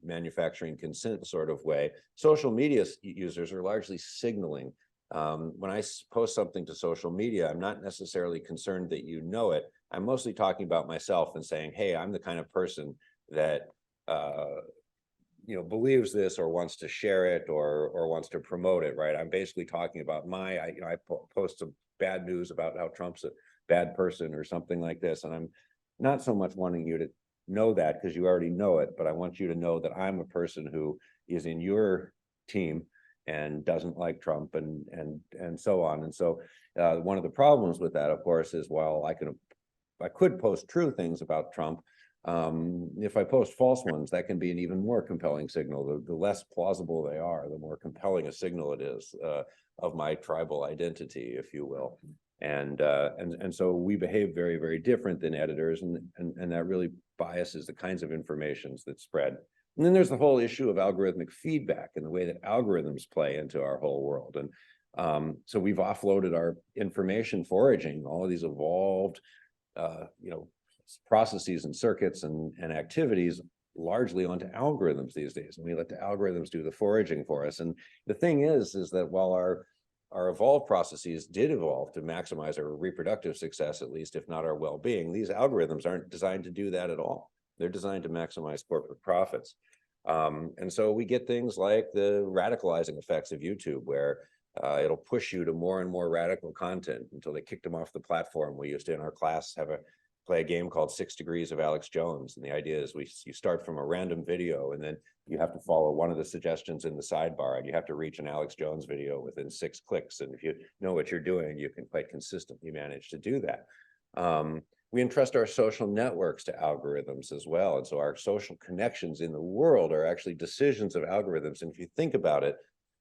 manufacturing consent sort of way, social media users are largely signaling. When I post something to social media, I'm not necessarily concerned that you know it. I'm mostly talking about myself and saying, hey, I'm the kind of person that believes this or wants to share it or wants to promote it, right? I'm basically talking about I post some bad news about how Trump's a bad person or something like this. And I'm not so much wanting you to know that, because you already know it, but I want you to know that I'm a person who is in your team and doesn't like Trump and so on. And so one of the problems with that, of course, is while I could post true things about Trump, if I post false ones, that can be an even more compelling signal. The less plausible they are, the more compelling a signal it is of my tribal identity, if you will. And so we behave very, very different than editors, and that really biases the kinds of informations that spread. And then there's the whole issue of algorithmic feedback and the way that algorithms play into our whole world. And so we've offloaded our information foraging, all of these evolved, processes and circuits and activities largely onto algorithms these days. And we let the algorithms do the foraging for us. And the thing is that while our evolved processes did evolve to maximize our reproductive success, at least, if not our well-being, these algorithms aren't designed to do that at all. They're designed to maximize corporate profits. And so we get things like the radicalizing effects of YouTube, where it'll push you to more and more radical content until they kicked them off the platform. We used to, in our class, play a game called 6 Degrees of Alex Jones. And the idea is you start from a random video, and then you have to follow one of the suggestions in the sidebar, and you have to reach an Alex Jones video within 6 clicks. And if you know what you're doing, you can quite consistently manage to do that. We entrust our social networks to algorithms as well. And so our social connections in the world are actually decisions of algorithms. And if you think about it,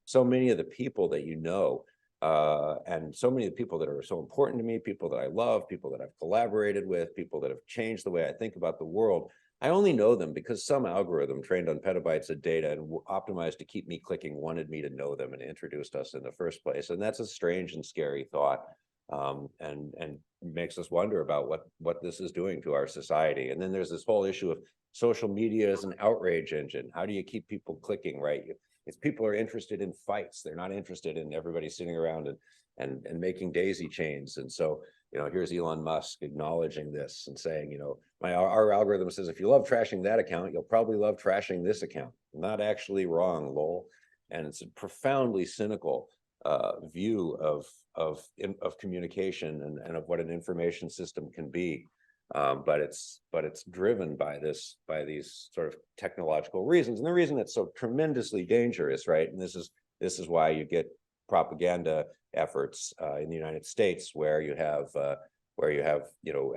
so many of the people that you know And so many of the people that are so important to me, people that I love, people that I've collaborated with, people that have changed the way I think about the world, I only know them because some algorithm trained on petabytes of data and optimized to keep me clicking wanted me to know them and introduced us in the first place. And that's a strange and scary thought, and makes us wonder about what this is doing to our society. And then there's this whole issue of social media as an outrage engine. How do you keep people clicking, right? If people are interested in fights, they're not interested in everybody sitting around and making daisy chains. And so, here's Elon Musk acknowledging this and saying, our algorithm says, if you love trashing that account, you'll probably love trashing this account. Not actually wrong, lol. And it's a profoundly cynical view of communication and of what an information system can be. But it's driven by these sort of technological reasons. And the reason it's so tremendously dangerous, right? And this is why you get propaganda efforts in the United States where you have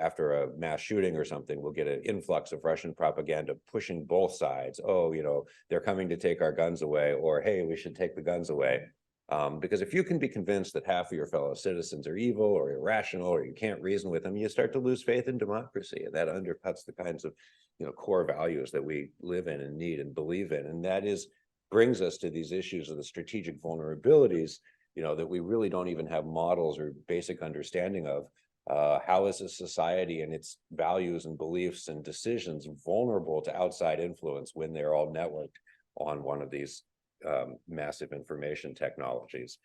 after a mass shooting or something, we'll get an influx of Russian propaganda pushing both sides. Oh, they're coming to take our guns away, or hey, we should take the guns away. Because if you can be convinced that half of your fellow citizens are evil or irrational, or you can't reason with them, you start to lose faith in democracy, and that undercuts the kinds of core values that we live in and need and believe in. And that brings us to these issues of the strategic vulnerabilities, that we really don't even have models or basic understanding of. How is a society and its values and beliefs and decisions vulnerable to outside influence when they're all networked on one of these massive information technologies?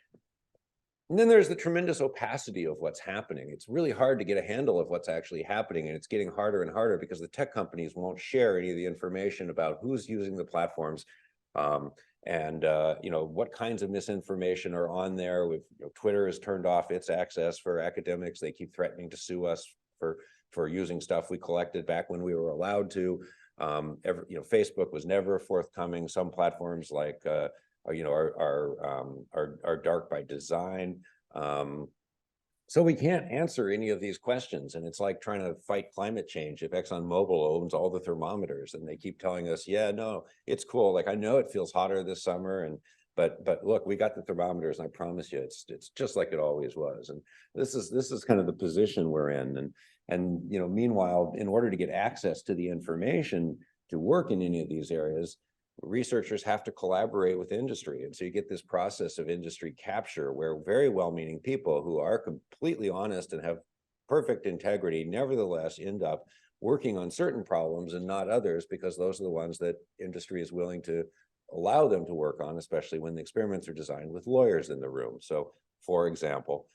And then there's the tremendous opacity of what's happening. It's really hard to get a handle of what's actually happening, and it's getting harder and harder because the tech companies won't share any of the information about who's using the platforms, and what kinds of misinformation are on there. Twitter has turned off its access for academics. They keep threatening to sue us for using stuff we collected back when we were allowed to. Facebook was never forthcoming. Some platforms like are dark by design. So we can't answer any of these questions. And it's like trying to fight climate change if ExxonMobil owns all the thermometers and they keep telling us, yeah, no, it's cool. Like, I know it feels hotter this summer, but look, we got the thermometers, and I promise you, it's just like it always was. And this is kind of the position we're in. And meanwhile, in order to get access to the information to work in any of these areas, researchers have to collaborate with industry. And so you get this process of industry capture where very well-meaning people who are completely honest and have perfect integrity nevertheless end up working on certain problems and not others, because those are the ones that industry is willing to allow them to work on, especially when the experiments are designed with lawyers in the room. So, for example,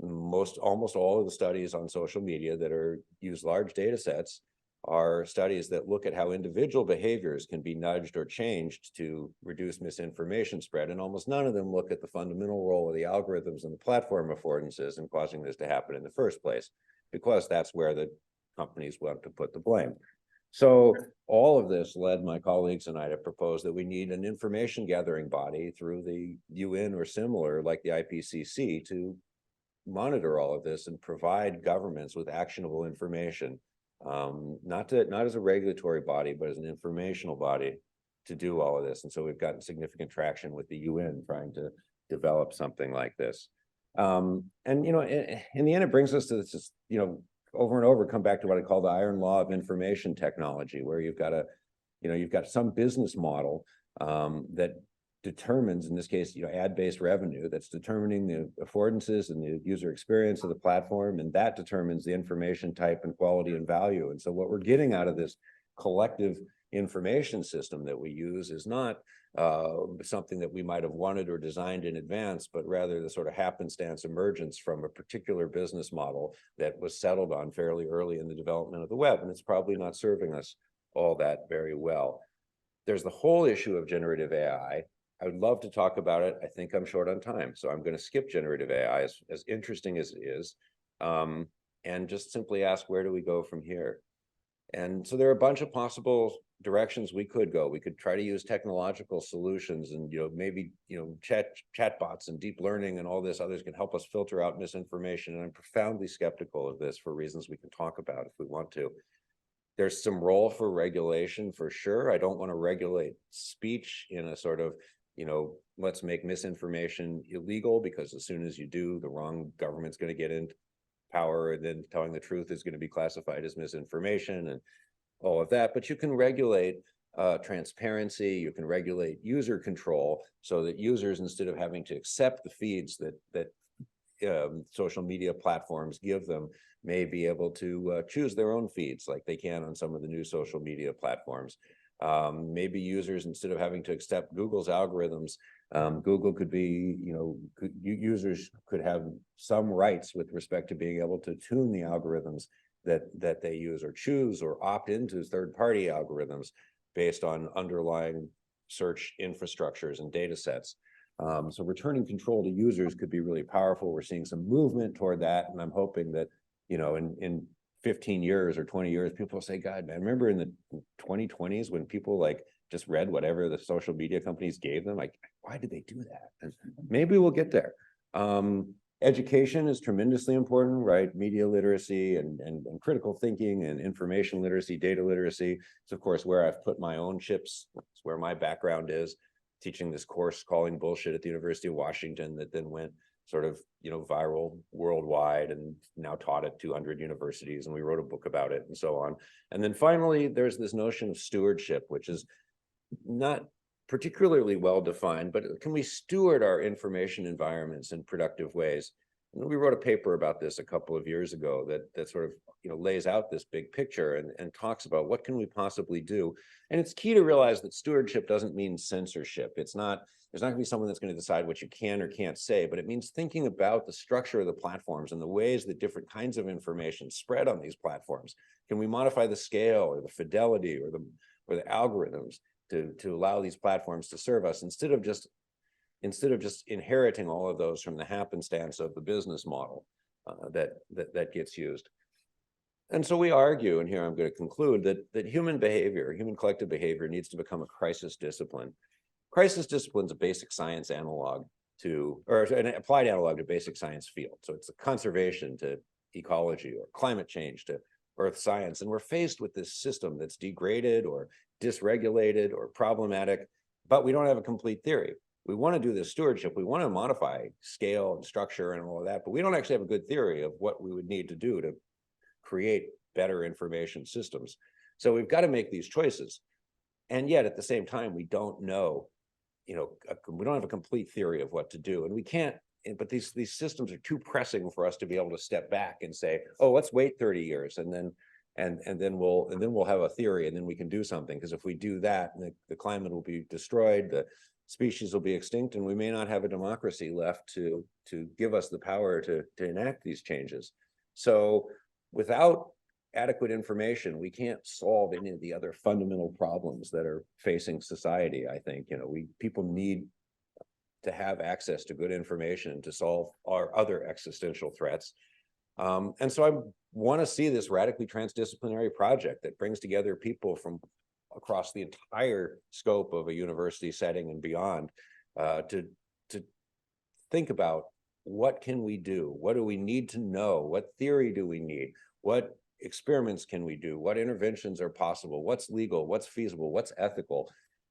almost all of the studies on social media that use large data sets are studies that look at how individual behaviors can be nudged or changed to reduce misinformation spread. And almost none of them look at the fundamental role of the algorithms and the platform affordances in causing this to happen in the first place, because that's where the companies want to put the blame. So all of this led my colleagues and I to propose that we need an information gathering body through the UN or similar, like the IPCC, to monitor all of this and provide governments with actionable information. Not as a regulatory body, but as an informational body to do all of this. And so we've gotten significant traction with the UN trying to develop something like this. And in the end, it brings us to this, over and over, come back to what I call the iron law of information technology, where you've got some business model that determines, in this case, ad-based revenue, that's determining the affordances and the user experience of the platform, and that determines the information type and quality and value. And so what we're getting out of this collective information system that we use is not something that we might have wanted or designed in advance, but rather the sort of happenstance emergence from a particular business model that was settled on fairly early in the development of the web, and it's probably not serving us all that very well. There's the whole issue of generative AI. I would love to talk about it. I think I'm short on time, so I'm going to skip generative AI, as interesting as it is, and just simply ask, where do we go from here? And so there are a bunch of possible directions we could go. We could try to use technological solutions, and maybe chatbots and deep learning and all this others can help us filter out misinformation. And I'm profoundly skeptical of this for reasons we can talk about if we want to. There's some role for regulation for sure. I don't want to regulate speech in a sort of let's make misinformation illegal, because as soon as you do, the wrong government's going to get into power, and then telling the truth is going to be classified as misinformation and all of that. But you can regulate transparency, you can regulate user control, so that users, instead of having to accept the feeds that social media platforms give them, may be able to choose their own feeds, like they can on some of the new social media platforms. Maybe users, instead of having to accept Google's algorithms, Google could be, users could have some rights with respect to being able to tune the algorithms that they use, or choose or opt into third-party algorithms based on underlying search infrastructures and data sets. So returning control to users could be really powerful. We're seeing some movement toward that, and I'm hoping that, in 15 years or 20 years, people will say, God, man, remember in the 2020s when people like just read whatever the social media companies gave them? Like, why did they do that? And maybe we'll get there. Education is tremendously important, right? Media literacy and critical thinking and information literacy, data literacy. It's of course where I've put my own chips. It's where my background is, teaching this course, Calling Bullshit, at the University of Washington, that then went sort of, viral worldwide, and now taught at 200 universities, and we wrote a book about it and so on. And then finally, there's this notion of stewardship, which is not particularly well defined, but can we steward our information environments in productive ways? And we wrote a paper about this a couple of years ago that sort of lays out this big picture and talks about what can we possibly do. And it's key to realize that stewardship doesn't mean censorship. There's not going to be someone that's going to decide what you can or can't say, but it means thinking about the structure of the platforms and the ways that different kinds of information spread on these platforms. Can we modify the scale or the fidelity or the algorithms to allow these platforms to serve us, instead of just inheriting all of those from the happenstance of the business model that gets used? And so we argue, and here I'm going to conclude, that human behavior, human collective behavior, needs to become a crisis discipline. Crisis discipline is a basic science analog to, or an applied analog to basic science field. So it's a conservation to ecology, or climate change to earth science. And we're faced with this system that's degraded or dysregulated or problematic, but we don't have a complete theory. We want to do this stewardship. We want to modify scale and structure and all of that, but we don't actually have a good theory of what we would need to do to create better information systems. So we've got to make these choices. And yet at the same time, we don't know, we don't have a complete theory of what to do. And we can't, but these systems are too pressing for us to be able to step back and say, oh, let's wait 30 years and then we'll have a theory, and then we can do something. Because if we do that, the climate will be destroyed, the species will be extinct, and we may not have a democracy left to give us the power to enact these changes. So without adequate information, we can't solve any of the other fundamental problems that are facing society. I think, people need to have access to good information to solve our other existential threats. And so I want to see this radically transdisciplinary project that brings together people from across the entire scope of a university setting and beyond, to think about what can we do? What do we need to know? What theory do we need? What experiments can we do? What interventions are possible? What's legal? What's feasible? What's ethical?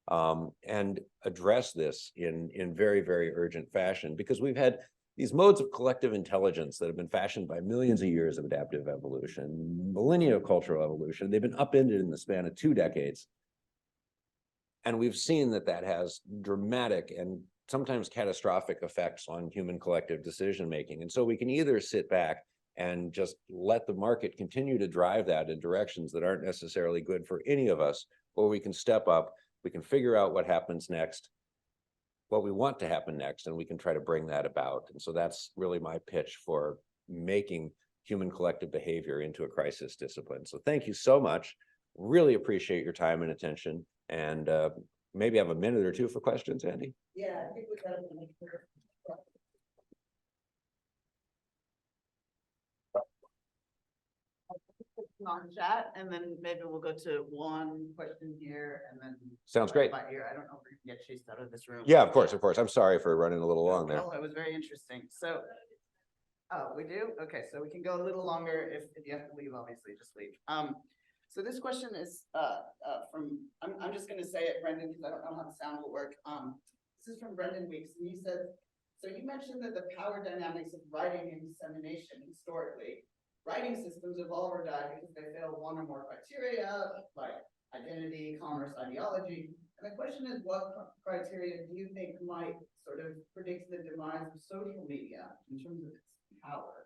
And address this in very, very urgent fashion, because we've had these modes of collective intelligence that have been fashioned by millions of years of adaptive evolution, millennia of cultural evolution. They've been upended in the span of 2 decades. And we've seen that has dramatic and sometimes catastrophic effects on human collective decision-making. And so we can either sit back and just let the market continue to drive that in directions that aren't necessarily good for any of us, or we can step up, we can figure out what happens next, what we want to happen next, and we can try to bring that about. And so that's really my pitch for making human collective behavior into a crisis discipline. So thank you so much. Really appreciate your time and attention. And maybe have a minute or two for questions, Andy. Yeah, I think we got a minute here. On chat, and then maybe we'll go to one question here, and then sounds great. Here, I don't know if we can get chased out of this room. Yeah, of course. I'm sorry for running a little long there. Oh, it was very interesting. So, oh, we do? Okay, so we can go a little longer. If you have to leave, obviously, just leave. So this question is from, I'm just going to say it, Brendan, because I don't know how the sound will work. This is from Brendan Weeks, and he says, so you mentioned that the power dynamics of writing and dissemination historically, writing systems evolve or die because they fail one or more criteria, like identity, commerce, ideology. And the question is, what criteria do you think might sort of predict the demise of social media in terms of its power?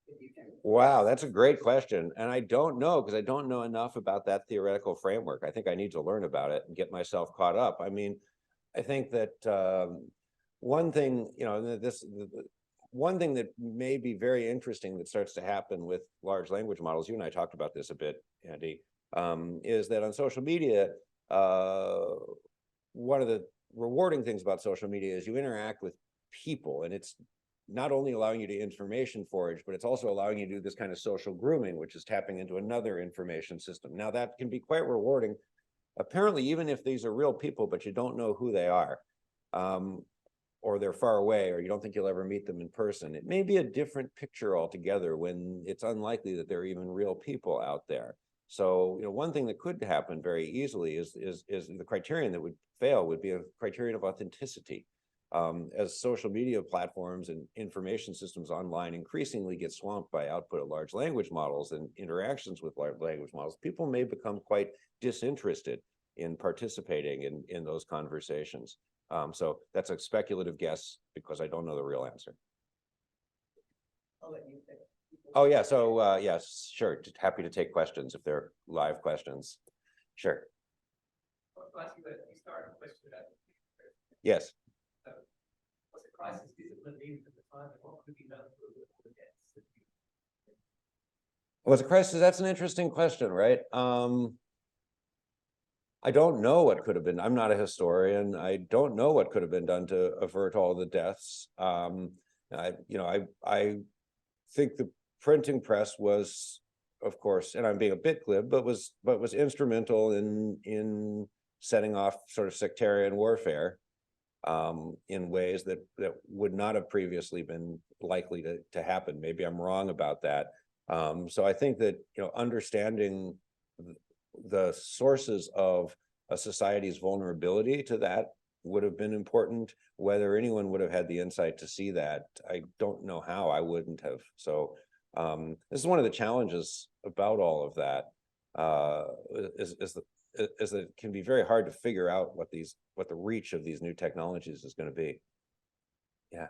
If you can. Wow, that's a great question. And I don't know, because I don't know enough about that theoretical framework. I think I need to learn about it and get myself caught up. I mean, I think that one thing, one thing that may be very interesting that starts to happen with large language models, you and I talked about this a bit, Andy, is that on social media, one of the rewarding things about social media is you interact with people, and it's not only allowing you to information forage, but it's also allowing you to do this kind of social grooming, which is tapping into another information system. Now that can be quite rewarding, apparently, even if these are real people, but you don't know who they are, or they're far away, or you don't think you'll ever meet them in person. It may be a different picture altogether when it's unlikely that there are even real people out there. So, one thing that could happen very easily is the criterion that would fail would be a criterion of authenticity. As social media platforms and information systems online increasingly get swamped by output of large language models and interactions with large language models, people may become quite disinterested in participating in those conversations. So that's a speculative guess because I don't know the real answer. I'll let you pick. Oh yeah, so yes, sure. Happy to take questions if they're live questions. Sure. I'll ask you that you start a question about Yes. what's a crisis discipline needed at the time and what could be done to avoid the deaths? Was a crisis? That's an interesting question, right? I don't know what could have been. I'm not a historian. I don't know what could have been done to avert all the deaths. I think the printing press was, of course, and I'm being a bit glib, but was instrumental in setting off sort of sectarian warfare in ways that would not have previously been likely to happen. Maybe I'm wrong about that. So I think that understanding the sources of a society's vulnerability to that would have been important. Whether anyone would have had the insight to see that, I don't know how. I wouldn't have. So this is one of the challenges about all of that, is that it can be very hard to figure out what the reach of these new technologies is going to be. Yeah,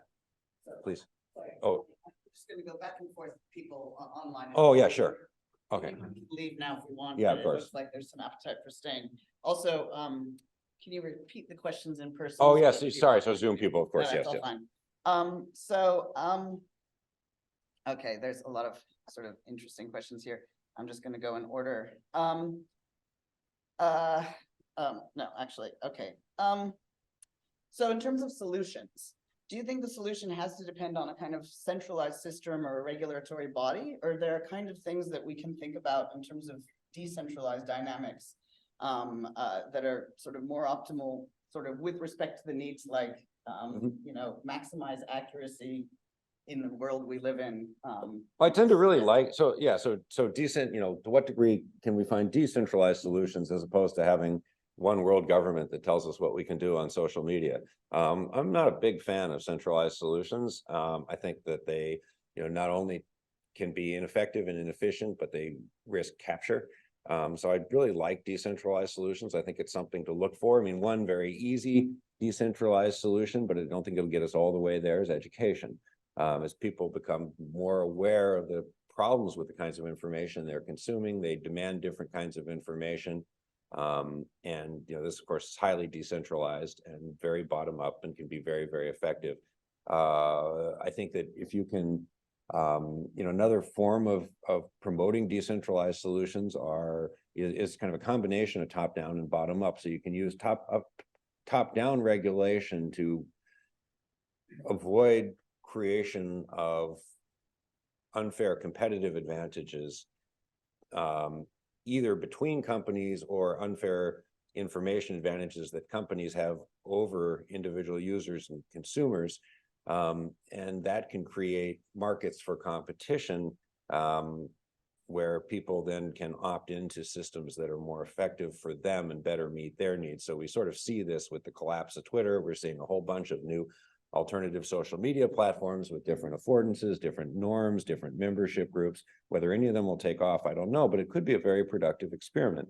please. Sorry. Oh. I'm just going to go back and forth with people online. Oh yeah, sure. Okay. You can leave now if you want. Yeah, but of course. It looks like there's some appetite for staying. Also, can you repeat the questions in person? Oh so yes, that people sorry. can- So Zoom people, of course. No, Yes, that's all yes. fine. Okay, there's a lot of sort of interesting questions here. I'm just gonna go in order. No, actually, okay. So in terms of solutions, do you think the solution has to depend on a kind of centralized system or a regulatory body? Or there are kind of things that we can think about in terms of decentralized dynamics that are sort of more optimal, sort of with respect to the needs like, maximize accuracy in the world we live in. I tend to really like, so decent, to what degree can we find decentralized solutions as opposed to having one world government that tells us what we can do on social media? I'm not a big fan of centralized solutions. I think that they, not only can be ineffective and inefficient, but they risk capture. So I'd really like decentralized solutions. I think it's something to look for. I mean, one very easy decentralized solution, but I don't think it'll get us all the way there, is education. As people become more aware of the problems with the kinds of information they're consuming, they demand different kinds of information. And this, of course, is highly decentralized and very bottom up and can be very, very effective. I think that if you can, another form of promoting decentralized solutions is kind of a combination of top down and bottom up. So you can use top down regulation to avoid creation of unfair competitive advantages, either between companies or unfair information advantages that companies have over individual users and consumers. And that can create markets for competition where people then can opt into systems that are more effective for them and better meet their needs. So we sort of see this with the collapse of Twitter. We're seeing a whole bunch of new alternative social media platforms with different affordances, different norms, different membership groups. Whether any of them will take off, I don't know, but it could be a very productive experiment.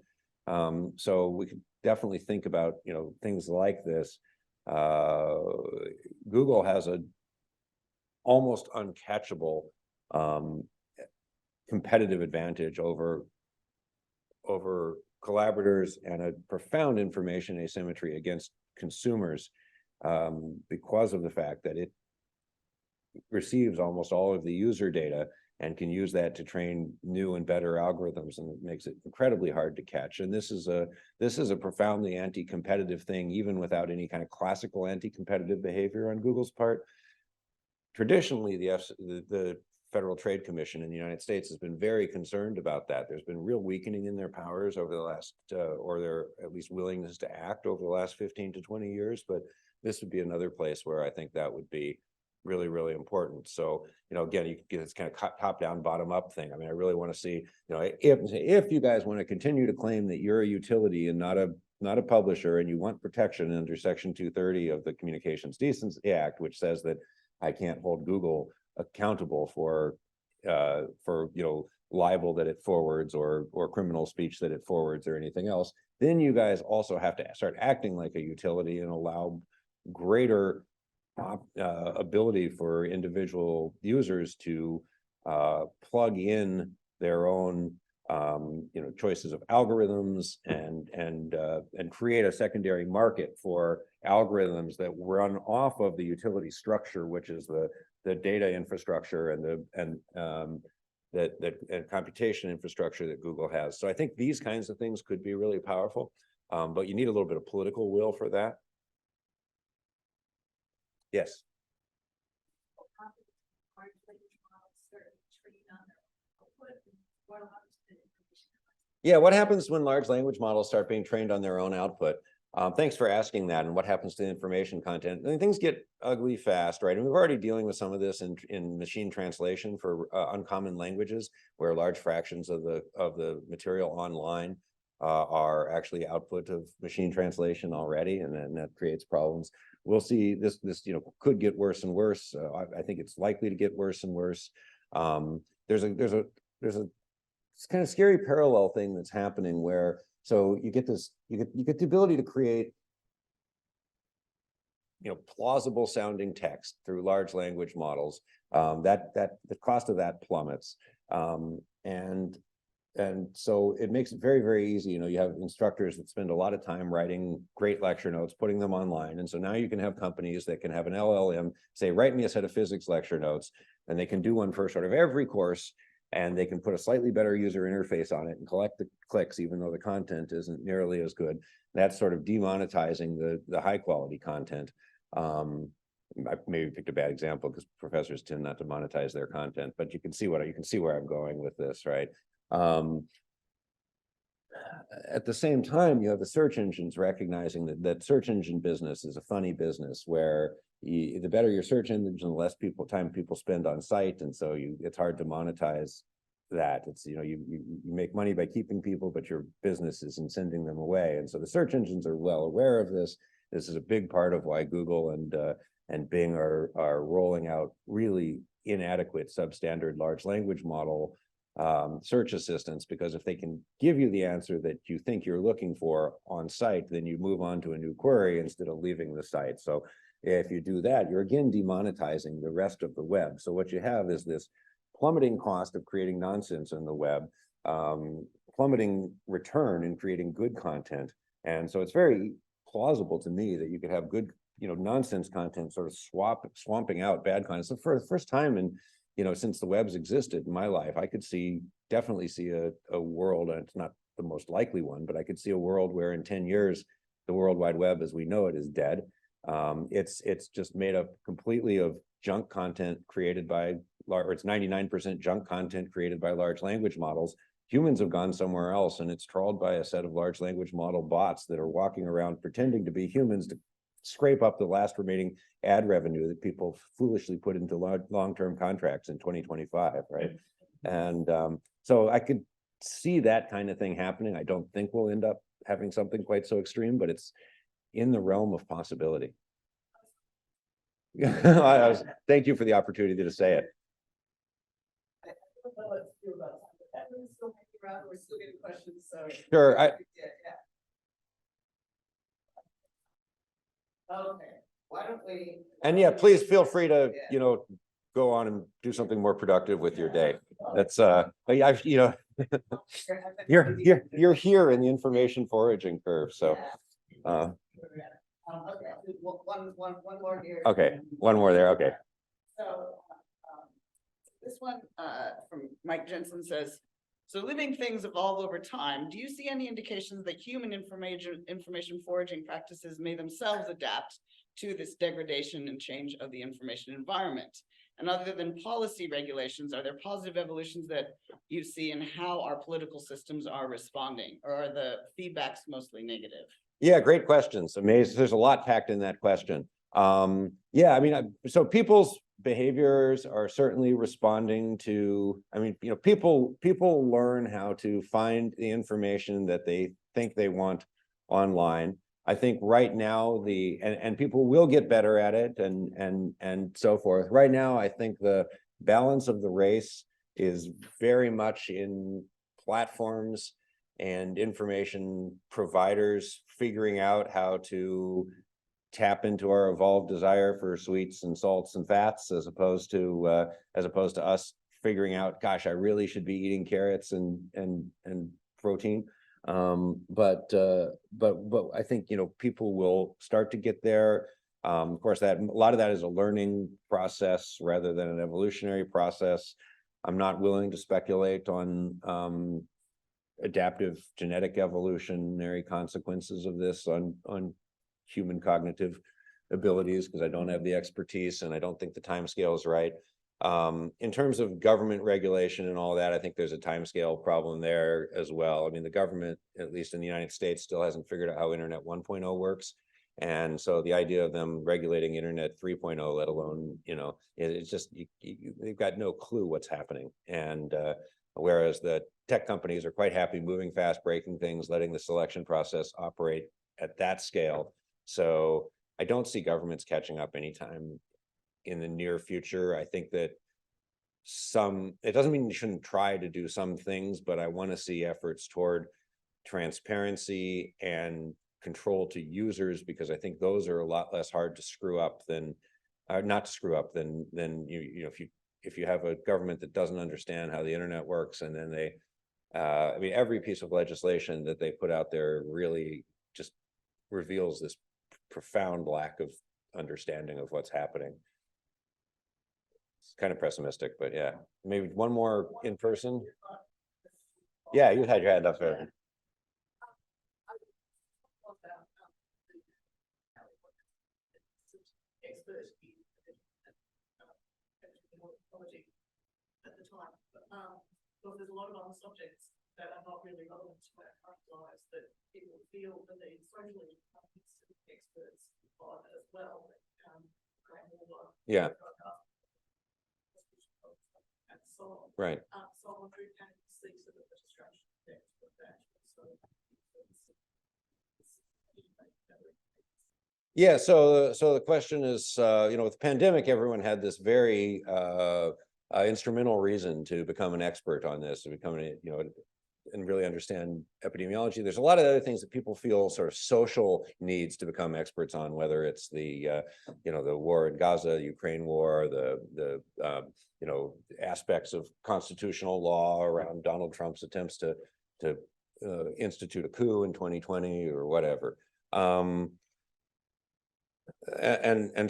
So we could definitely think about, things like this. Google has a almost uncatchable competitive advantage over collaborators and a profound information asymmetry against consumers because of the fact that it receives almost all of the user data and can use that to train new and better algorithms, and it makes it incredibly hard to catch. And this is a profoundly anti-competitive thing, even without any kind of classical anti-competitive behavior on Google's part. Traditionally, the Federal Trade Commission in the United States has been very concerned about that. There's been real weakening in their powers over the last, or their at least willingness to act over the last 15 to 20 years. But this would be another place where I think that would be really, really important. So, again, you can get this kind of top down, bottom up thing. I mean, I really want to see, if you guys want to continue to claim that you're a utility and not a publisher, and you want protection under Section 230 of the Communications Decency Act, which says that I can't hold Google accountable for libel that it forwards or criminal speech that it forwards or anything else, then you guys also have to start acting like a utility and allow greater ability for individual users to plug in their own choices of algorithms and create a secondary market for algorithms that run off of the utility structure, which is the data infrastructure and computation infrastructure that Google has. So I think these kinds of things could be really powerful, but you need a little bit of political will for that. Yes. Yeah, what happens when large language models start being trained on their own output? Thanks for asking that. And what happens to information content? I mean, things get ugly fast, right? And we're already dealing with some of this in machine translation for uncommon languages, where large fractions of the material online are actually output of machine translation already, and then that creates problems. We'll see this could get worse and worse. I think it's likely to get worse and worse. There's a kind of scary parallel thing that's happening where, so you get the ability to create plausible sounding text through large language models. That the cost of that plummets, and so it makes it very, very easy. You have instructors that spend a lot of time writing great lecture notes, putting them online. And so now you can have companies that can have an LLM say, write me a set of physics lecture notes, and they can do one for sort of every course, and they can put a slightly better user interface on it and collect the clicks, even though the content isn't nearly as good. That's sort of demonetizing the high quality content. I maybe picked a bad example because professors tend not to monetize their content, but you can see where I'm going with this, right? At the same time, you have the search engines recognizing that search engine business is a funny business, where the better your search engine, the less time people spend on site, and so it's hard to monetize that. It's you make money by keeping people, but your business is in sending them away, and so the search engines are well aware of this. This is a big part of why Google and Bing are rolling out really inadequate substandard large language model search assistants, because if they can give you the answer that you think you're looking for on site, then you move on to a new query instead of leaving the site. So if you do that, you're again demonetizing the rest of the web. So what you have is this plummeting cost of creating nonsense in the web, plummeting return in creating good content. And so it's very plausible to me that you could have good, nonsense content sort of swamping out bad content. So for the first time in since the web's existed in my life, I could definitely see a world, and it's not the most likely one, but I could see a world where in 10 years, the World Wide Web as we know it is dead. It's just made up completely of junk content created by, or it's 99% junk content created by large language models. Humans have gone somewhere else, and it's trawled by a set of large language model bots that are walking around pretending to be humans to scrape up the last remaining ad revenue that people foolishly put into long-term contracts in 2025, right? And so I could see that kind of thing happening. I don't think we'll end up having something quite so extreme, but it's in the realm of possibility. Thank you for the opportunity to say it. I don't know what to do about that, but everyone's still hanging around, we're still getting questions, so. Sure, Okay, why don't we? and yeah, please feel free to, go on and do something more productive with your day. That's I've, you're here in the information foraging curve, so Okay, one more here. okay, one more there, okay. So, this one, from Mike Jensen says, so living things evolve over time. Do you see any indications that human information foraging practices may themselves adapt to this degradation and change of the information environment? And other than policy regulations, are there positive evolutions that you see in how our political systems are responding, or are the feedbacks mostly negative? Yeah, great questions. Amazing. There's a lot packed in that question. Yeah, I mean, so people's behaviors are certainly responding to, people learn how to find the information that they think they want online. I think right now and people will get better at it and so forth. Right now, I think the balance of the race is very much in platforms and information providers figuring out how to tap into our evolved desire for sweets and salts and fats, as opposed to us figuring out, gosh, I really should be eating carrots and protein. But I think, people will start to get there. Of course, that a lot of that is a learning process rather than an evolutionary process. I'm not willing to speculate on adaptive genetic evolutionary consequences of this on human cognitive abilities, because I don't have the expertise and I don't think the time scale is right. In terms of government regulation and all that, I think there's a timescale problem there as well. I mean, the government, at least in the United States, still hasn't figured out how Internet 1.0 works. And so the idea of them regulating Internet 3.0, let alone, it's just, they've got no clue what's happening. And whereas the tech companies are quite happy moving fast, breaking things, letting the selection process operate at that scale. So I don't see governments catching up anytime in the near future. I think that it doesn't mean you shouldn't try to do some things, but I want to see efforts toward transparency and control to users, because I think those are a lot less hard to screw up than, not to screw up than if you have a government that doesn't understand how the internet works, and then they, every piece of legislation that they put out there really just reveals this profound lack of understanding of what's happening. It's kind of pessimistic, but yeah, maybe one more in person. Yeah, you had your hand up there. At the time, but there's a lot of other subjects that are not really relevant to our current lives that people feel that they socially experts on as well. Yeah. And so on. Right. So I'm wondering, can you see sort of the distraction effect of that? Yeah, so the question is, with the pandemic, everyone had this very instrumental reason to become an expert on this, to become and really understand epidemiology. There's a lot of other things that people feel sort of social needs to become experts on, whether it's the the war in Gaza, the Ukraine war, the aspects of constitutional law around Donald Trump's attempts to institute a coup in 2020 or whatever. And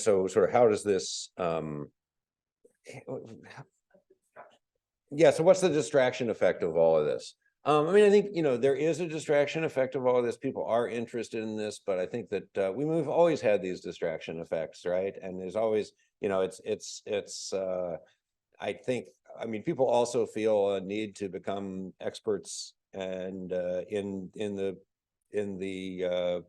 so sort of how does this yeah, so what's the distraction effect of all of this? I think there is a distraction effect of all of this. People are interested in this, but I think that we've always had these distraction effects, right? And there's always, I think, people also feel a need to become experts and in the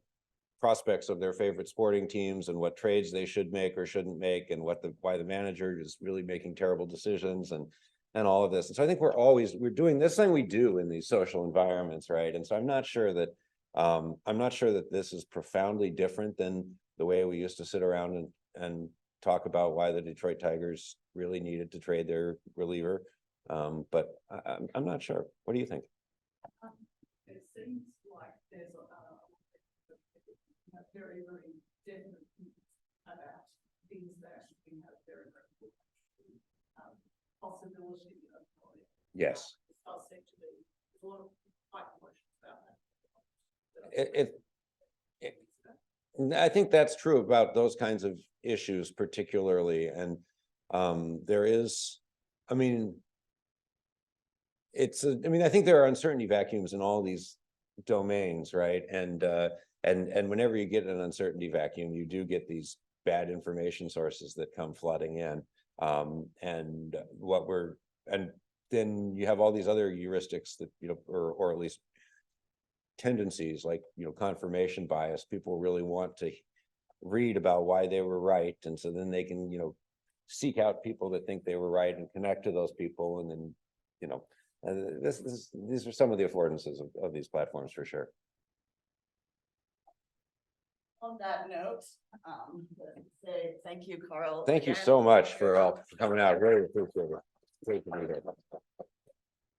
prospects of their favorite sporting teams and what trades they should make or shouldn't make, and why the manager is really making terrible decisions, and and all of this. And so I think we're doing this thing we do in these social environments, right? And so I'm not sure that this is profoundly different than the way we used to sit around and talk about why the Detroit Tigers really needed to trade their reliever. But I'm not sure. What do you think? It seems like there's a very, very definite about things that we have very, very possibility of. Yes. It does seem to be, there's a lot of high questions about that. I think that's true about those kinds of issues particularly. And there is, I mean, I think there are uncertainty vacuums in all these domains, right? And whenever you get an uncertainty vacuum, you do get these bad information sources that come flooding in. And then you have all these other heuristics that, or at least tendencies like, confirmation bias. People really want to read about why they were right. And so then they can, seek out people that think they were right and connect to those people. And then, these are some of the affordances of these platforms for sure. On that note, say thank you, Carl. Thank you again. so much for coming out. Really appreciate it. Great to be here.